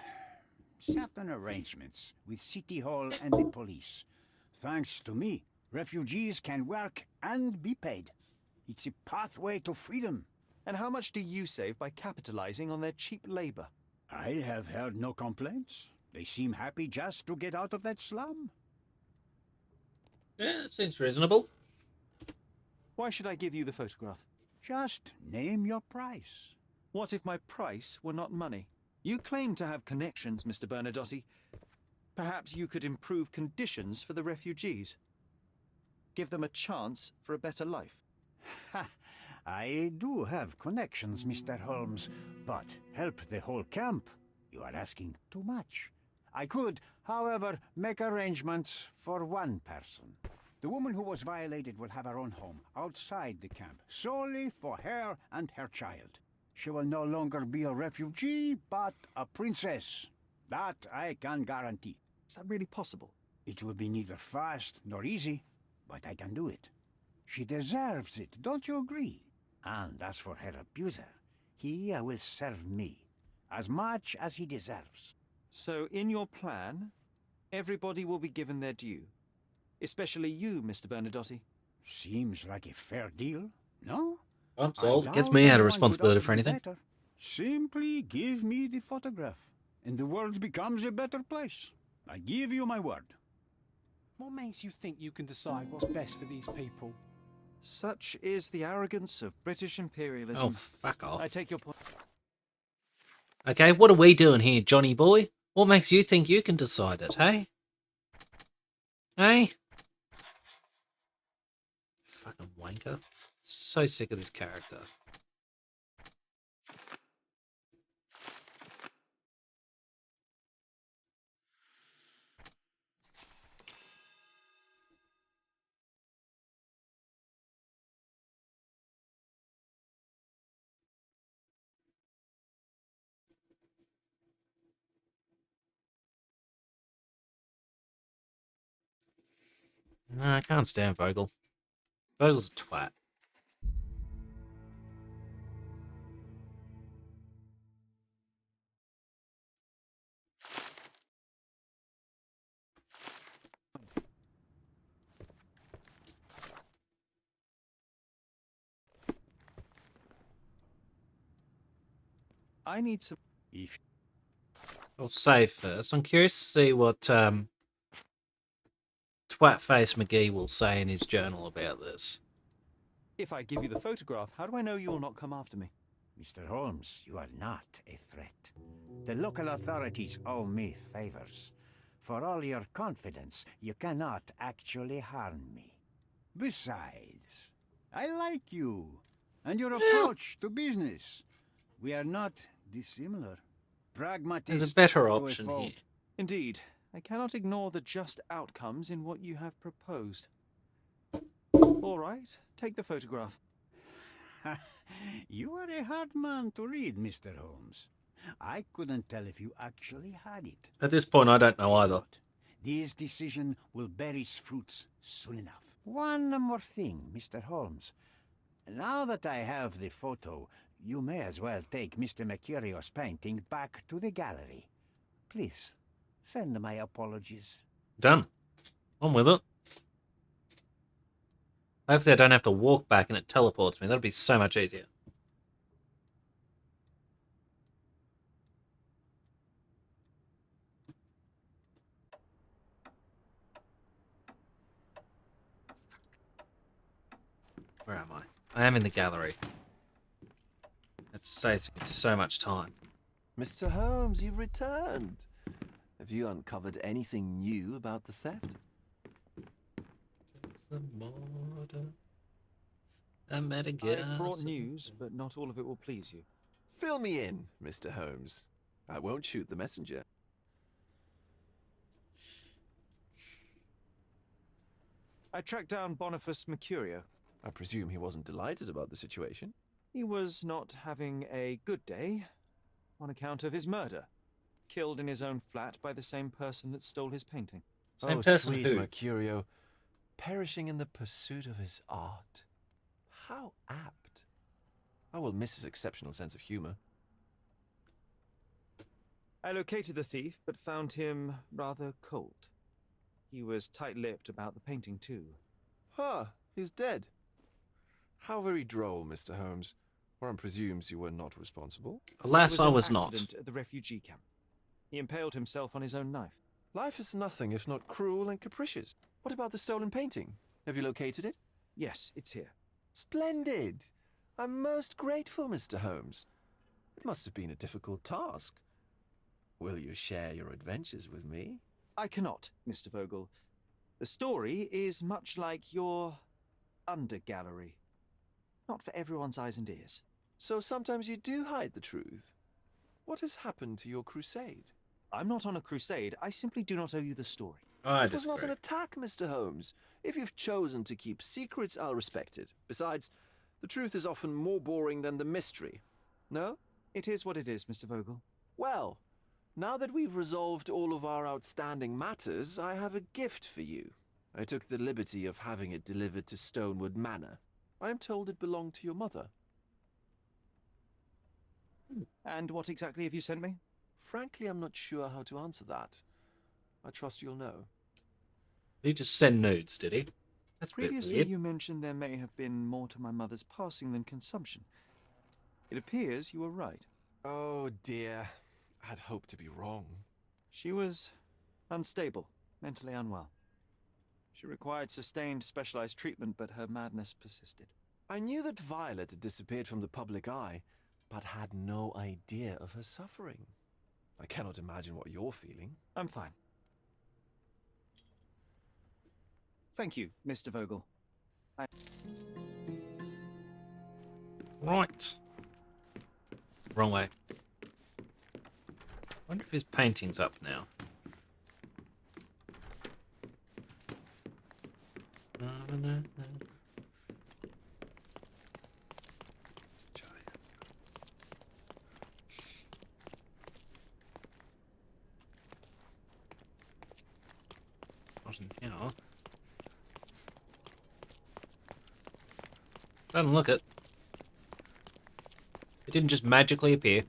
certain arrangements with City Hall and the police. Thanks to me, refugees can work and be paid. It's a pathway to freedom. And how much do you save by capitalizing on their cheap labor? I have heard no complaints. They seem happy just to get out of that slum. Yeah, it seems reasonable. Why should I give you the photograph? Just name your price. What if my price were not money? You claim to have connections, Mr. Bernadotte. Perhaps you could improve conditions for the refugees. Give them a chance for a better life. Ha! I do have connections, Mr. Holmes, but help the whole camp? You are asking too much. I could, however, make arrangements for one person. The woman who was violated will have her own home outside the camp, solely for her and her child. She will no longer be a refugee, but a princess. That I can guarantee. Is that really possible? It will be neither fast nor easy, but I can do it. She deserves it, don't you agree? And as for her abuser, he will serve me, as much as he deserves. So in your plan, everybody will be given their due. Especially you, Mr. Bernadotte. Seems like a fair deal, no? I'm sold. Gets me out of responsibility for anything. Simply give me the photograph, and the world becomes a better place. I give you my word. What makes you think you can decide what's best for these people? Such is the arrogance of British imperialism. Oh, fuck off. I take your point. Okay, what are we doing here, Johnny boy? What makes you think you can decide it, hey? Hey? Fucking wanker. So sick of this character. Nah, I can't stand Vogel. Vogel's a twat. I need some... I'll save first. I'm curious to see what Twatface McGee will say in his journal about this. If I give you the photograph, how do I know you will not come after me? Mr. Holmes, you are not a threat. The local authorities owe me favors. For all your confidence, you cannot actually harm me. Besides, I like you and your approach to business. We are not dissimilar. Pragmatist. There's a better option here. Indeed, I cannot ignore the just outcomes in what you have proposed. All right, take the photograph. You are a hard man to read, Mr. Holmes. I couldn't tell if you actually had it. At this point, I don't know either. This decision will bear its fruits soon enough. One more thing, Mr. Holmes. Now that I have the photo, you may as well take Mr. Mercurio's painting back to the gallery. Please, send my apologies. Done. On with it. Hopefully I don't have to walk back and it teleports me. That'd be so much easier. Where am I? I am in the gallery. It saves me so much time. Mr. Holmes, you've returned. Have you uncovered anything new about the theft? I've brought news, but not all of it will please you. Fill me in, Mr. Holmes. I won't shoot the messenger. I tracked down Boniface Mercurio. I presume he wasn't delighted about the situation. He was not having a good day on account of his murder. Killed in his own flat by the same person that stole his painting. Same person sweet who? Mercurio, perishing in the pursuit of his art. How apt. I will miss his exceptional sense of humor. I located the thief, but found him rather cold. He was tight-lipped about the painting, too. Huh, he's dead. How very droll, Mr. Holmes. Warren presumes you were not responsible. Alas, I was not. At the refugee camp. He impaled himself on his own knife. Life is nothing if not cruel and capricious. What about the stolen painting? Have you located it? Yes, it's here. Splendid! I'm most grateful, Mr. Holmes. It must have been a difficult task. Will you share your adventures with me? I cannot, Mr. Vogel. The story is much like your undergallery. Not for everyone's eyes and ears. So sometimes you do hide the truth. What has happened to your crusade? I'm not on a crusade. I simply do not owe you the story. It was not an attack, Mr. Holmes. If you've chosen to keep secrets, I'll respect it. Besides, the truth is often more boring than the mystery. No? It is what it is, Mr. Vogel. Well, now that we've resolved all of our outstanding matters, I have a gift for you. I took the liberty of having it delivered to Stonewood Manor. I am told it belonged to your mother. And what exactly have you sent me? Frankly, I'm not sure how to answer that. I trust you'll know. He just send nudes, did he? That's Previously, you mentioned there may have been more to my mother's passing than consumption. It appears you were right. Oh dear. I'd hoped to be wrong. She was unstable, mentally unwell. She required sustained, specialized treatment, but her madness persisted. I knew that Violet had disappeared from the public eye, but had no idea of her suffering. I cannot imagine what you're feeling. I'm fine. Thank you, Mr. Vogel. Right. Wrong way. Wonder if his painting's up now. Not in here. Doesn't look it. It didn't just magically appear.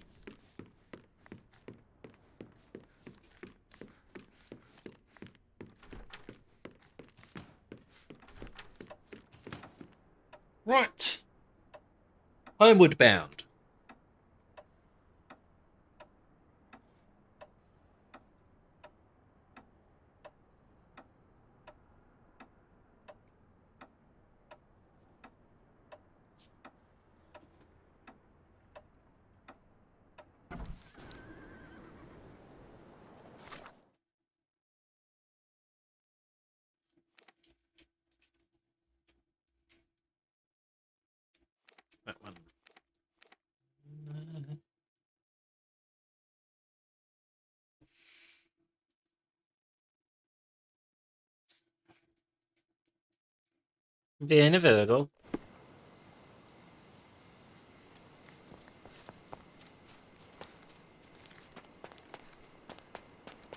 Right. Homeward bound. That one. Verner Vogel.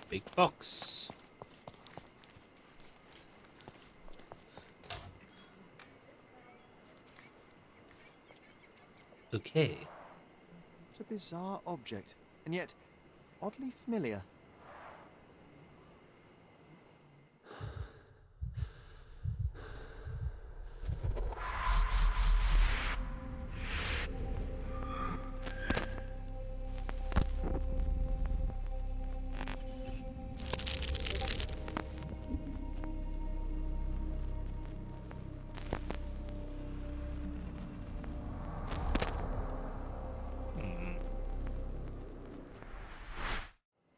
Big box. Okay. It's a bizarre object, and yet oddly familiar.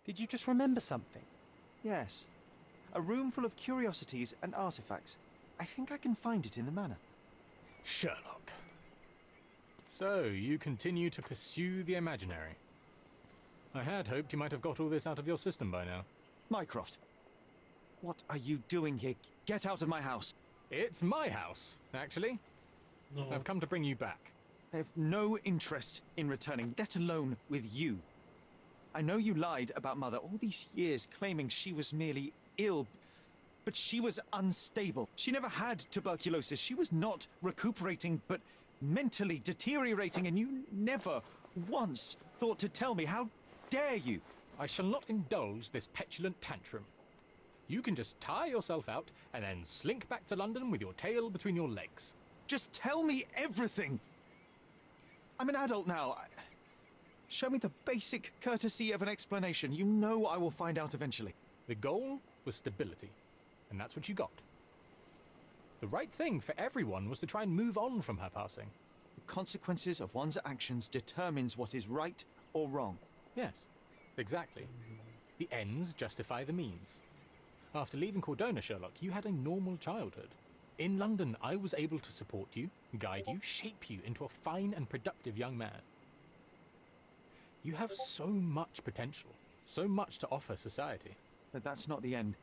Did you just remember something? Yes. A room full of curiosities and artifacts. I think I can find it in the manor. Sherlock. So, you continue to pursue the imaginary. I had hoped you might have got all this out of your system by now. Mycroft, what are you doing here? Get out of my house. It's my house, actually. No. I've come to bring you back. I have no interest in returning, let alone with you. I know you lied about Mother all these years, claiming she was merely ill, but she was unstable. She never had tuberculosis. She was not recuperating, but mentally deteriorating, and you never once thought to tell me. How dare you? I shall not indulge this petulant tantrum. You can just tire yourself out and then slink back to London with your tail between your legs. Just tell me everything. I'm an adult now. Show me the basic courtesy of an explanation. You know I will find out eventually. The goal was stability, and that's what you got. The right thing for everyone was to try and move on from her passing. The consequences of one's actions determines what is right or wrong. Yes, exactly. The ends justify the means. After leaving Cordona, Sherlock, you had a normal childhood. In London, I was able to support you, guide you, shape you into a fine and productive young man. You have so much potential, so much to offer society. But that's not the end.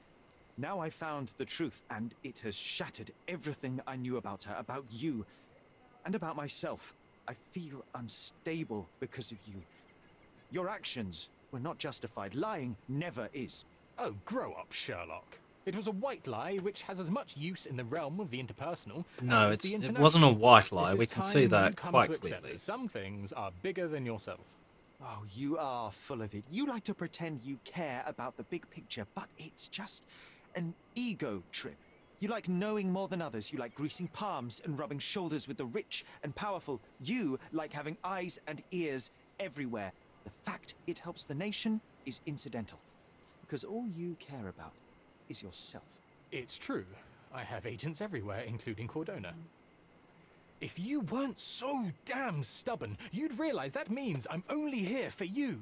Now I found the truth, and it has shattered everything I knew about her, about you, and about myself. I feel unstable because of you. Your actions were not justified. Lying never is. Oh, grow up, Sherlock. It was a white lie which has as much use in the realm of the interpersonal No, as the it internet. wasn't a white lie. It We is can time see you that come quite to accept clearly. that some things are bigger than yourself. Oh, you are full of it. You like to pretend you care about the big picture, but it's just an ego trip. You like knowing more than others. You like greasing palms and rubbing shoulders with the rich and powerful. You like having eyes and ears everywhere. The fact it helps the nation is incidental, because all you care about is yourself. It's true. I have agents everywhere, including Cordona. If you weren't so damn stubborn, you'd realize that means I'm only here for you.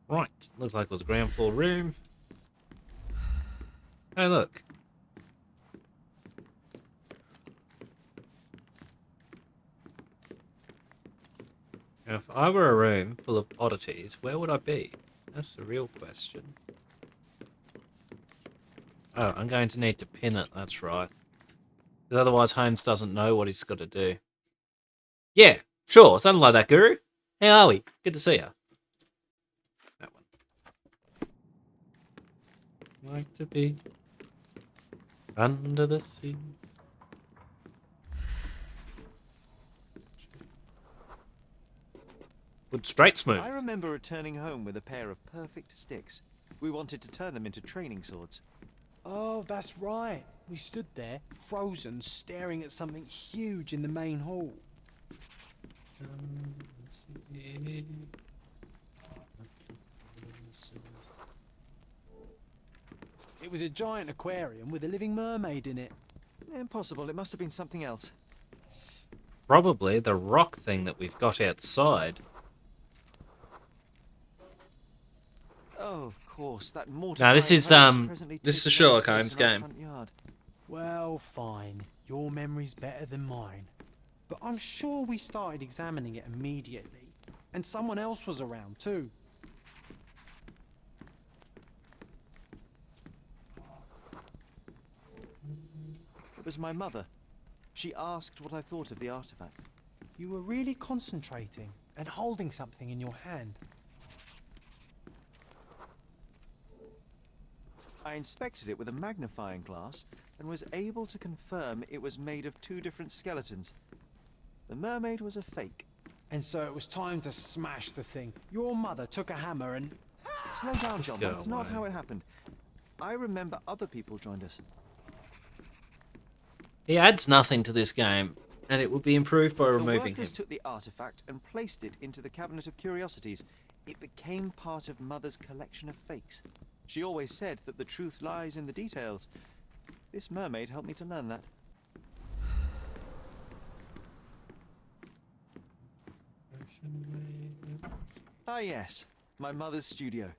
Right, looks like it was a ground floor room. Hey, look. Now, if I were a room full of oddities, where would I be? That's the real question. Oh, I'm going to need to pin it, that's right. Because otherwise Holmes doesn't know what he's got to do. Yeah, sure, something like that, Guru. How are we? Good to see you. That one. Like to be under the sea. Good straight smooth. I remember returning home with a pair of perfect sticks. We wanted to turn them into training swords. Oh, that's right. We stood there, frozen, staring at something huge in the main hall. It was a giant aquarium with a living mermaid in it. Impossible. It must have been something else. Probably the rock thing that we've got outside. Oh, of course, that mortar. Now this is a Sherlock Holmes game. Well, fine. Your memory's better than mine. But I'm sure we started examining it immediately. And someone else was around too. It was my mother. She asked what I thought of the artifact. You were really concentrating and holding something in your hand. I inspected it with a magnifying glass and was able to confirm it was made of two different skeletons. The mermaid was a fake. And so it was time to smash the thing. Your mother took a hammer and... Slow down, John. That's not how it happened. I remember other people joined us. He adds nothing to this game, and it would be improved by removing him. The workers took the artifact and placed it into the cabinet of curiosities. It became part of Mother's collection of fakes. She always said that the truth lies in the details. This mermaid helped me to learn that. Ah yes, my mother's studio.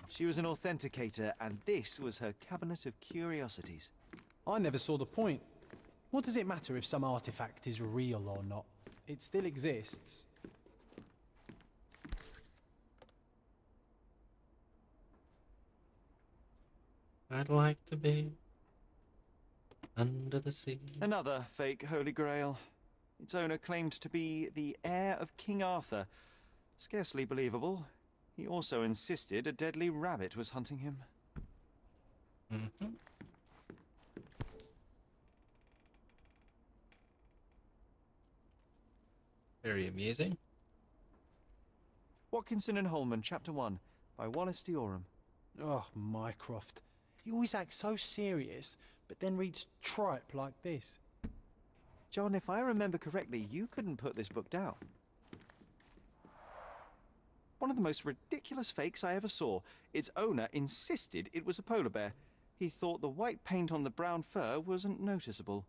She was an authenticator, and this was her cabinet of curiosities. I never saw the point. What does it matter if some artifact is real or not? It still exists. I'd like to be under the sea. Another fake Holy Grail. Its owner claimed to be the heir of King Arthur. Scarcely believable. He also insisted a deadly rabbit was hunting him. Mm-hmm. Very amusing. Watkinson and Holman, Chapter 1, by Wallace Dioram. Oh, Mycroft. He always acts so serious, but then reads tripe like this. John, if I remember correctly, you couldn't put this book down. One of the most ridiculous fakes I ever saw. Its owner insisted it was a polar bear. He thought the white paint on the brown fur wasn't noticeable.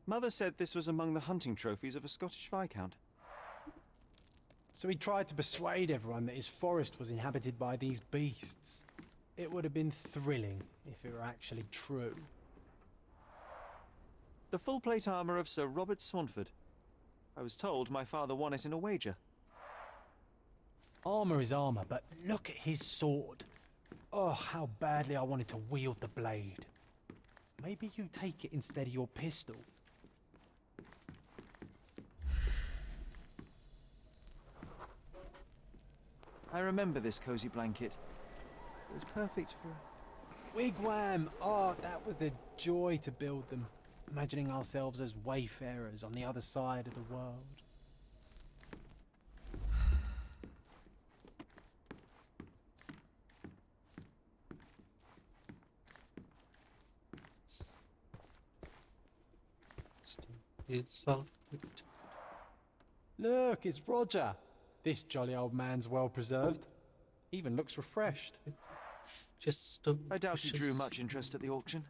Mother said this was among the hunting trophies of a Scottish Viscount. So he tried to persuade everyone that his forest was inhabited by these beasts. It would have been thrilling if it were actually true. The full plate armour of Sir Robert Swanford. I was told my father won it in a wager. Armour is armour, but look at his sword. Oh, how badly I wanted to wield the blade. Maybe you take it instead of your pistol. I remember this cosy blanket. It was perfect for... Wigwam! Oh, that was a joy to build them. Imagining ourselves as wayfarers on the other side of the world. Look, it's Roger. This jolly old man's well preserved. Even looks refreshed. I doubt he drew much interest at the auction.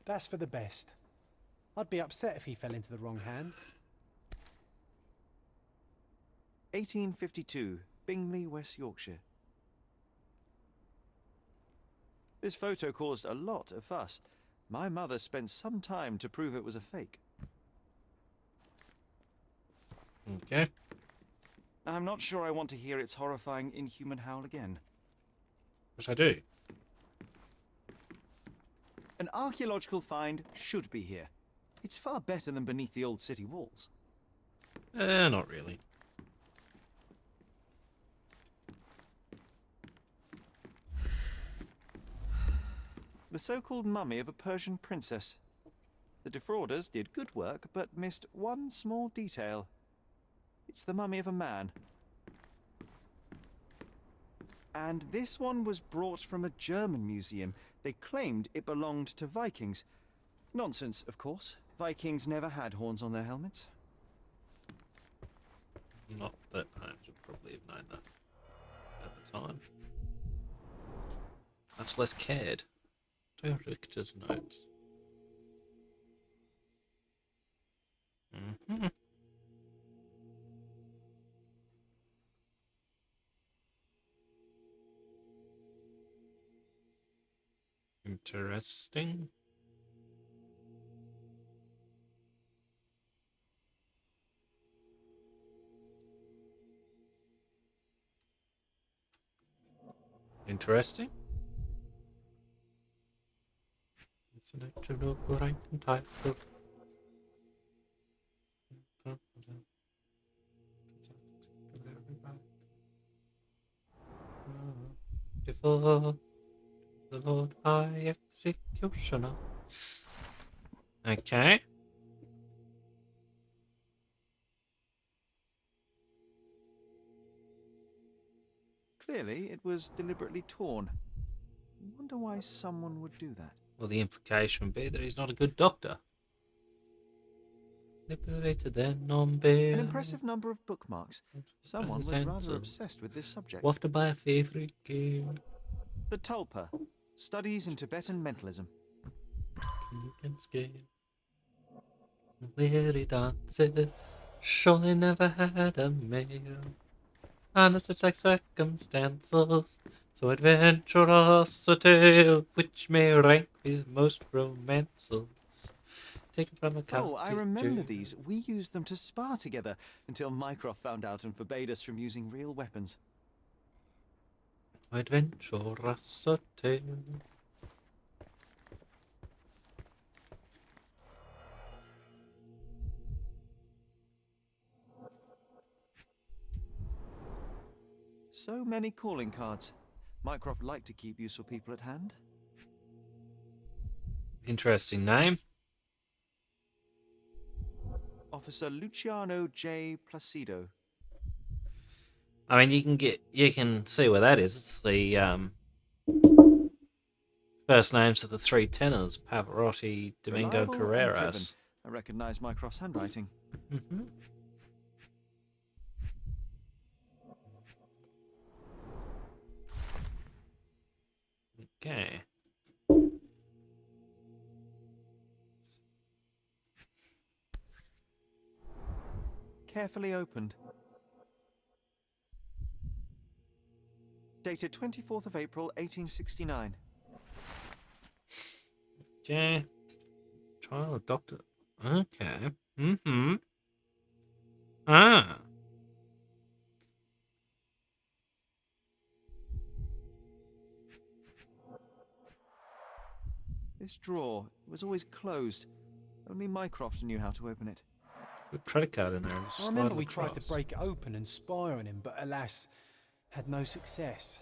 That's for the best. I'd be upset if he fell into the wrong hands. 1852, Bingley, West Yorkshire. This photo caused a lot of fuss. My mother spent some time to prove it was a fake. Okay. I'm not sure I want to hear its horrifying, inhuman howl again. Which I do. An archaeological find should be here. It's far better than beneath the old city walls. Not really. The so-called mummy of a Persian princess. The defrauders did good work, but missed one small detail. It's the mummy of a man. And this one was brought from a German museum. They claimed it belonged to Vikings. Nonsense, of course. Vikings never had horns on their helmets. Not that Holmes would probably have known that at the time. Much less cared. Director's notes. Interesting. Interesting. It's an actual right type of before the Lord High Executioner. Okay. Clearly, it was deliberately torn. I wonder why someone would do that. Well, the implication would be that he's not a good doctor. Liberated then on bail. An impressive number of bookmarks. Someone was rather obsessed with this subject. What to buy a favorite game? The Tulpa. Studies in Tibetan Mentalism. You can scale. Where he dances. Surely never had a male. Under such like circumstances. So adventurous a tale which may rank with most romances. Taken from a Oh, I remember these. We used them to spar together until Mycroft found out and forbade us from using real weapons. Adventurous a tale. So many calling cards. Mycroft liked to keep useful people at hand. Interesting name. Officer Luciano J. Placido. I mean, you can see where that is. It's the first names of the three tenors: Pavarotti, Domingo Reliable and driven. Carreras. I recognize Mycroft's handwriting. Mm-hmm. Okay. Carefully opened. Dated 24th of April, 1869. Okay. Trial of Doctor. Okay. Mm-hmm. Ah. This drawer was always closed. Only Mycroft knew how to open it. Good credit card in there. I remember we tried to break it open and spy on him, but alas, had no success.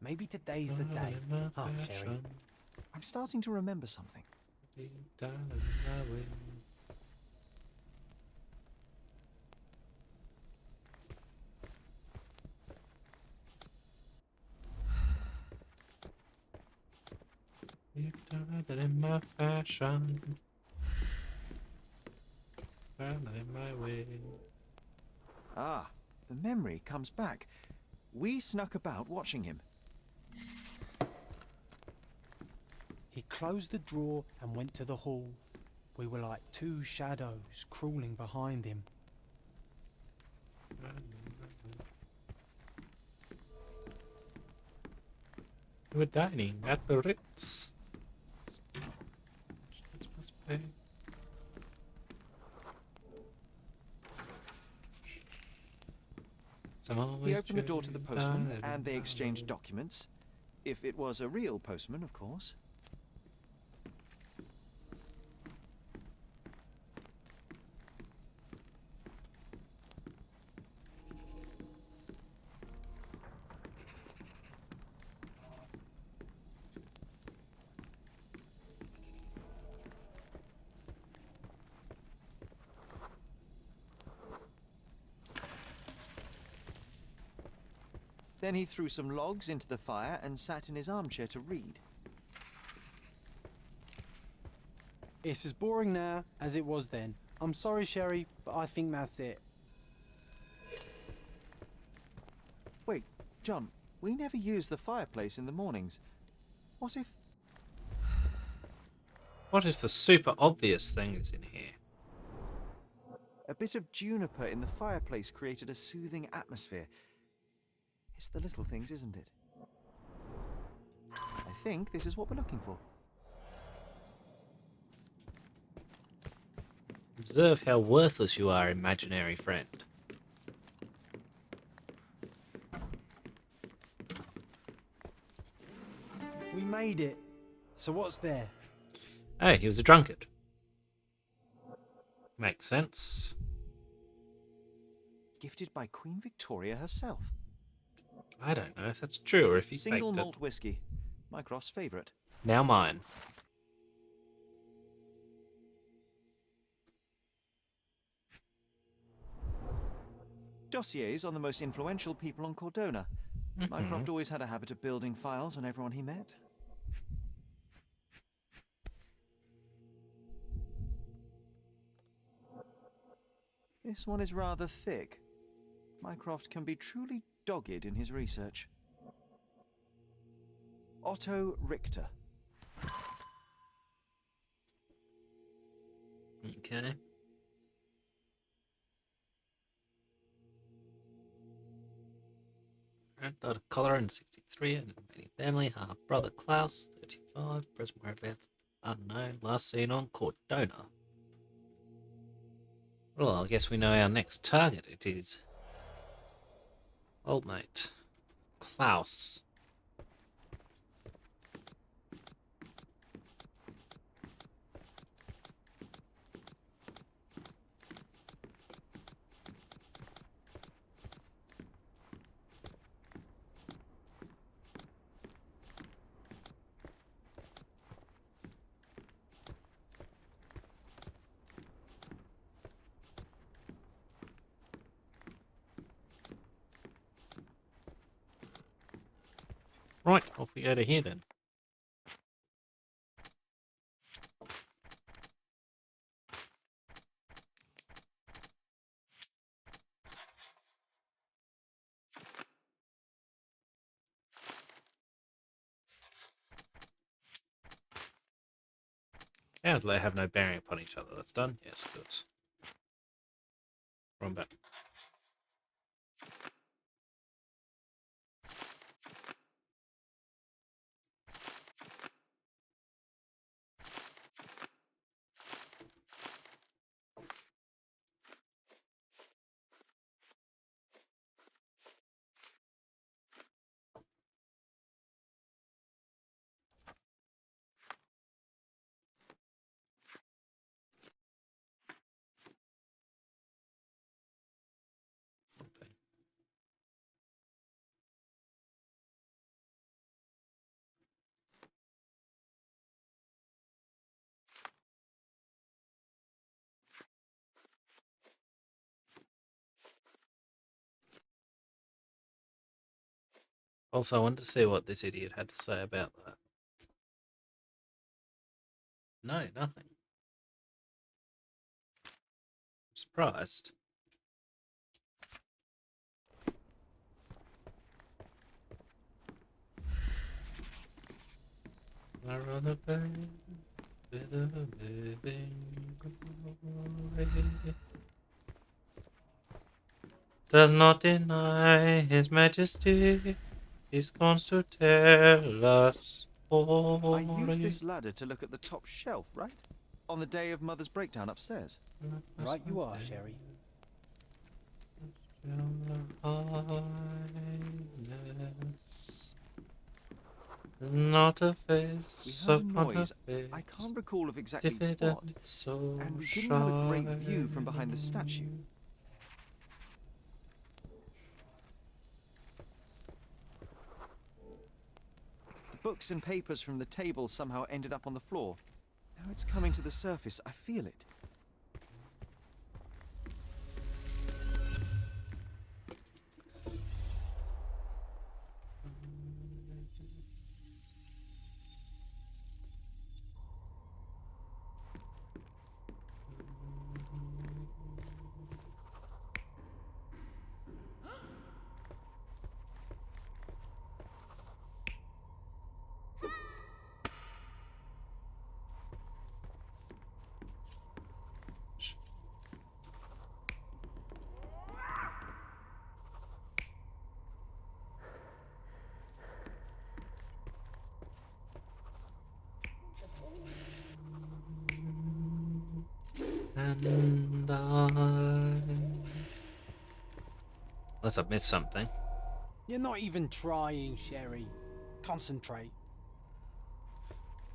Maybe today's the day. Oh, Sherry. I'm starting to remember something. You've done it in my fashion. Done it in my way. Ah, the memory comes back. We snuck about watching him. He closed the drawer and went to the hall. We were like two shadows crawling behind him. We were dining at the Ritz. He opened the door to the postman, and they exchanged documents. If it was a real postman, of course. Then he threw some logs into the fire and sat in his armchair to read. It's as boring now as it was then. I'm sorry, Sherry, but I think that's it. Wait, John, we never use the fireplace in the mornings. What if... What if the super obvious thing is in here? A bit of juniper in the fireplace created a soothing atmosphere. It's the little things, isn't it? I think this is what we're looking for. Observe how worthless you are, imaginary friend. We made it. So what's there? Hey, he was a drunkard. Makes sense. Gifted by Queen Victoria herself. I don't know if that's true or if he Single faked malt it. whiskey. Mycroft's favourite. Now mine. Dossiers on the most influential people on Cordona. Mycroft always had a habit of building files on everyone he met. This one is rather thick. Mycroft can be truly dogged in his research. Otto Richter. Okay. Granddaughter Cholera in 63, and remaining family, half brother Klaus, 35, present whereabouts unknown, last seen on Cordona. Well, I guess we know our next target. It is old mate Klaus. Right, off we go to here then. How do they have no bearing upon each other? That's done? Yes, good. Run back. Also, I wanted to see what this idiot had to say about that. No, nothing. I'm surprised. I run a band with a living glory. Does not deny his majesty. He's going to tell us all. I used this ladder to look at the top shelf, right? On the day of Mother's breakdown upstairs. Right you are, Sherry. Not a face We heard a upon noise. her face. I can't recall of exactly Diffident, what. so And we didn't have a great view from behind the statue. The books and papers from the table somehow ended up on the floor. Now it's coming to the surface. I feel it. And I... Unless I've missed something. You're not even trying, Sherry. Concentrate.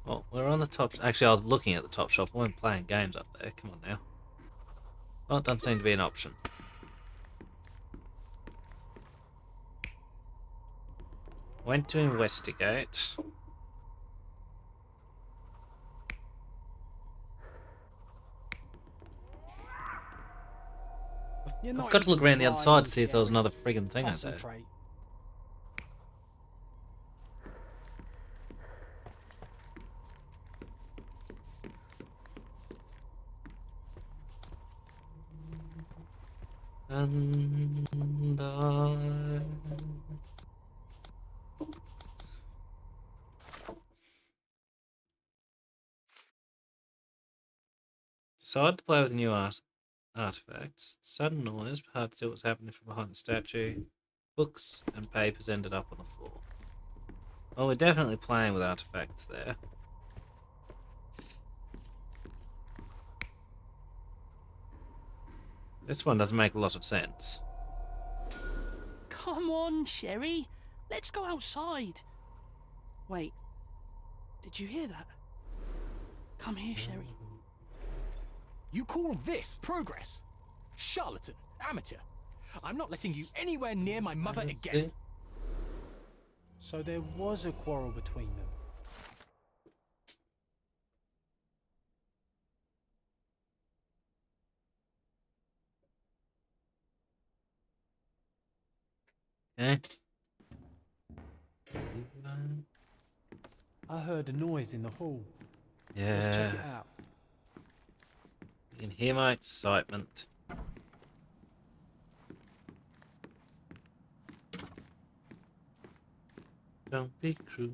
Well, we're on the top... Actually, I was looking at the top shelf. I wasn't playing games up there. Come on now. Well, it doesn't seem to be an option. Went to investigate. I've got to look around the other side to see if there was another friggin' thing out there. And I... Decided to play with new artifacts. Sudden noise, hard to see what's happening from behind the statue. Books and papers ended up on the floor. Well, we're definitely playing with artifacts there. This one doesn't make a lot of sense. Come on, Sherry. Let's go outside. Wait. Did you hear that? Come here, Sherry. You call this progress? Charlatan, amateur. I'm not letting you anywhere near my mother again. So there was a quarrel between them. Okay. I heard a noise in the hall. Yeah. Let's check it out. You can hear my excitement. Don't be cruel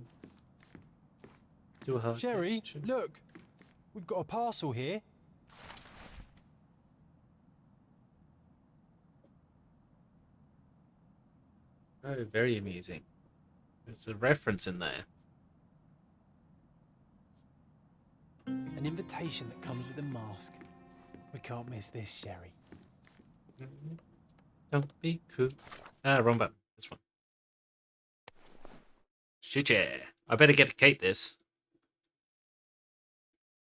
to a heart. Sherry, look! We've got a parcel here. Oh, very amusing. There's a reference in there. An invitation that comes with a mask. We can't miss this, Sherry. Don't be cruel. Ah, wrong button. This one. Shoot ya. I better get to Kate this.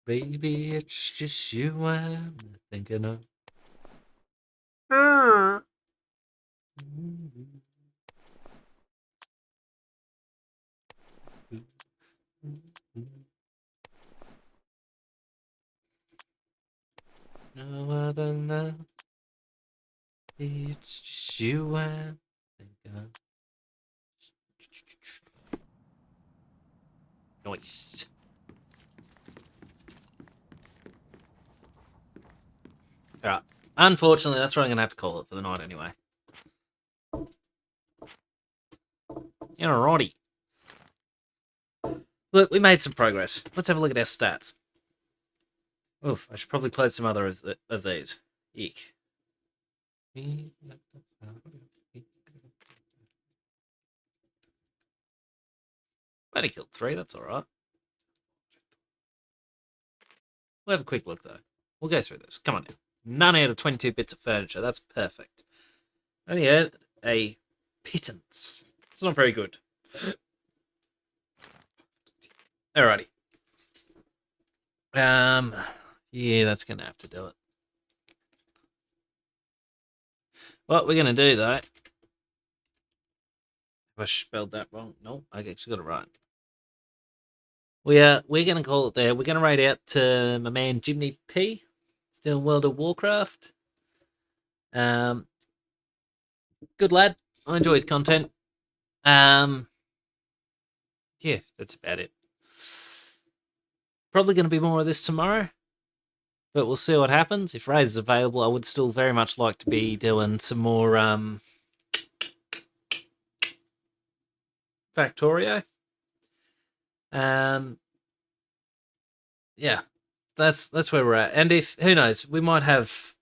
Baby, it's just you I'm thinking of. No other love. It's just you I'm thinking of. Nice. Alright. Unfortunately, that's what I'm going to have to call it for the night anyway. Alrighty. Look, we made some progress. Let's have a look at our stats. Oof, I should probably close some other of these. Eek. Only killed 3, that's alright. We'll have a quick look, though. We'll go through this. Come on now. None out of 22 bits of furniture. That's perfect. Only had a pittance. It's not very good. Alrighty. Yeah, that's going to have to do it. What we're going to do, though... Have I spelled that wrong? No, I actually got it right. We're going to call it there. We're going to rate out to my man YimmY P. Still World of Warcraft. Good lad. I enjoy his content. Yeah, that's about it. Probably going to be more of this tomorrow, but we'll see what happens. If Raid is available, I would still very much like to be doing some more Factorio. Yeah, that's where we're at. And if who knows, we might have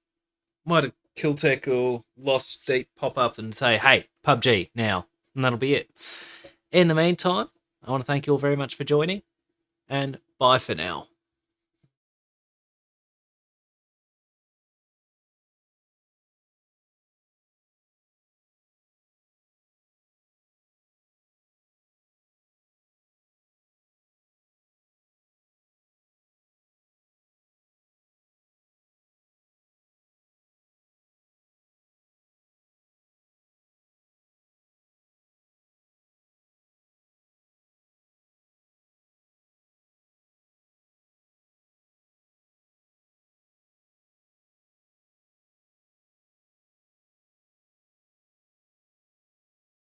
Killtech or Lost Deep pop up and say, "Hey, PUBG now," and that'll be it. In the meantime, I want to thank you all very much for joining, and bye for now.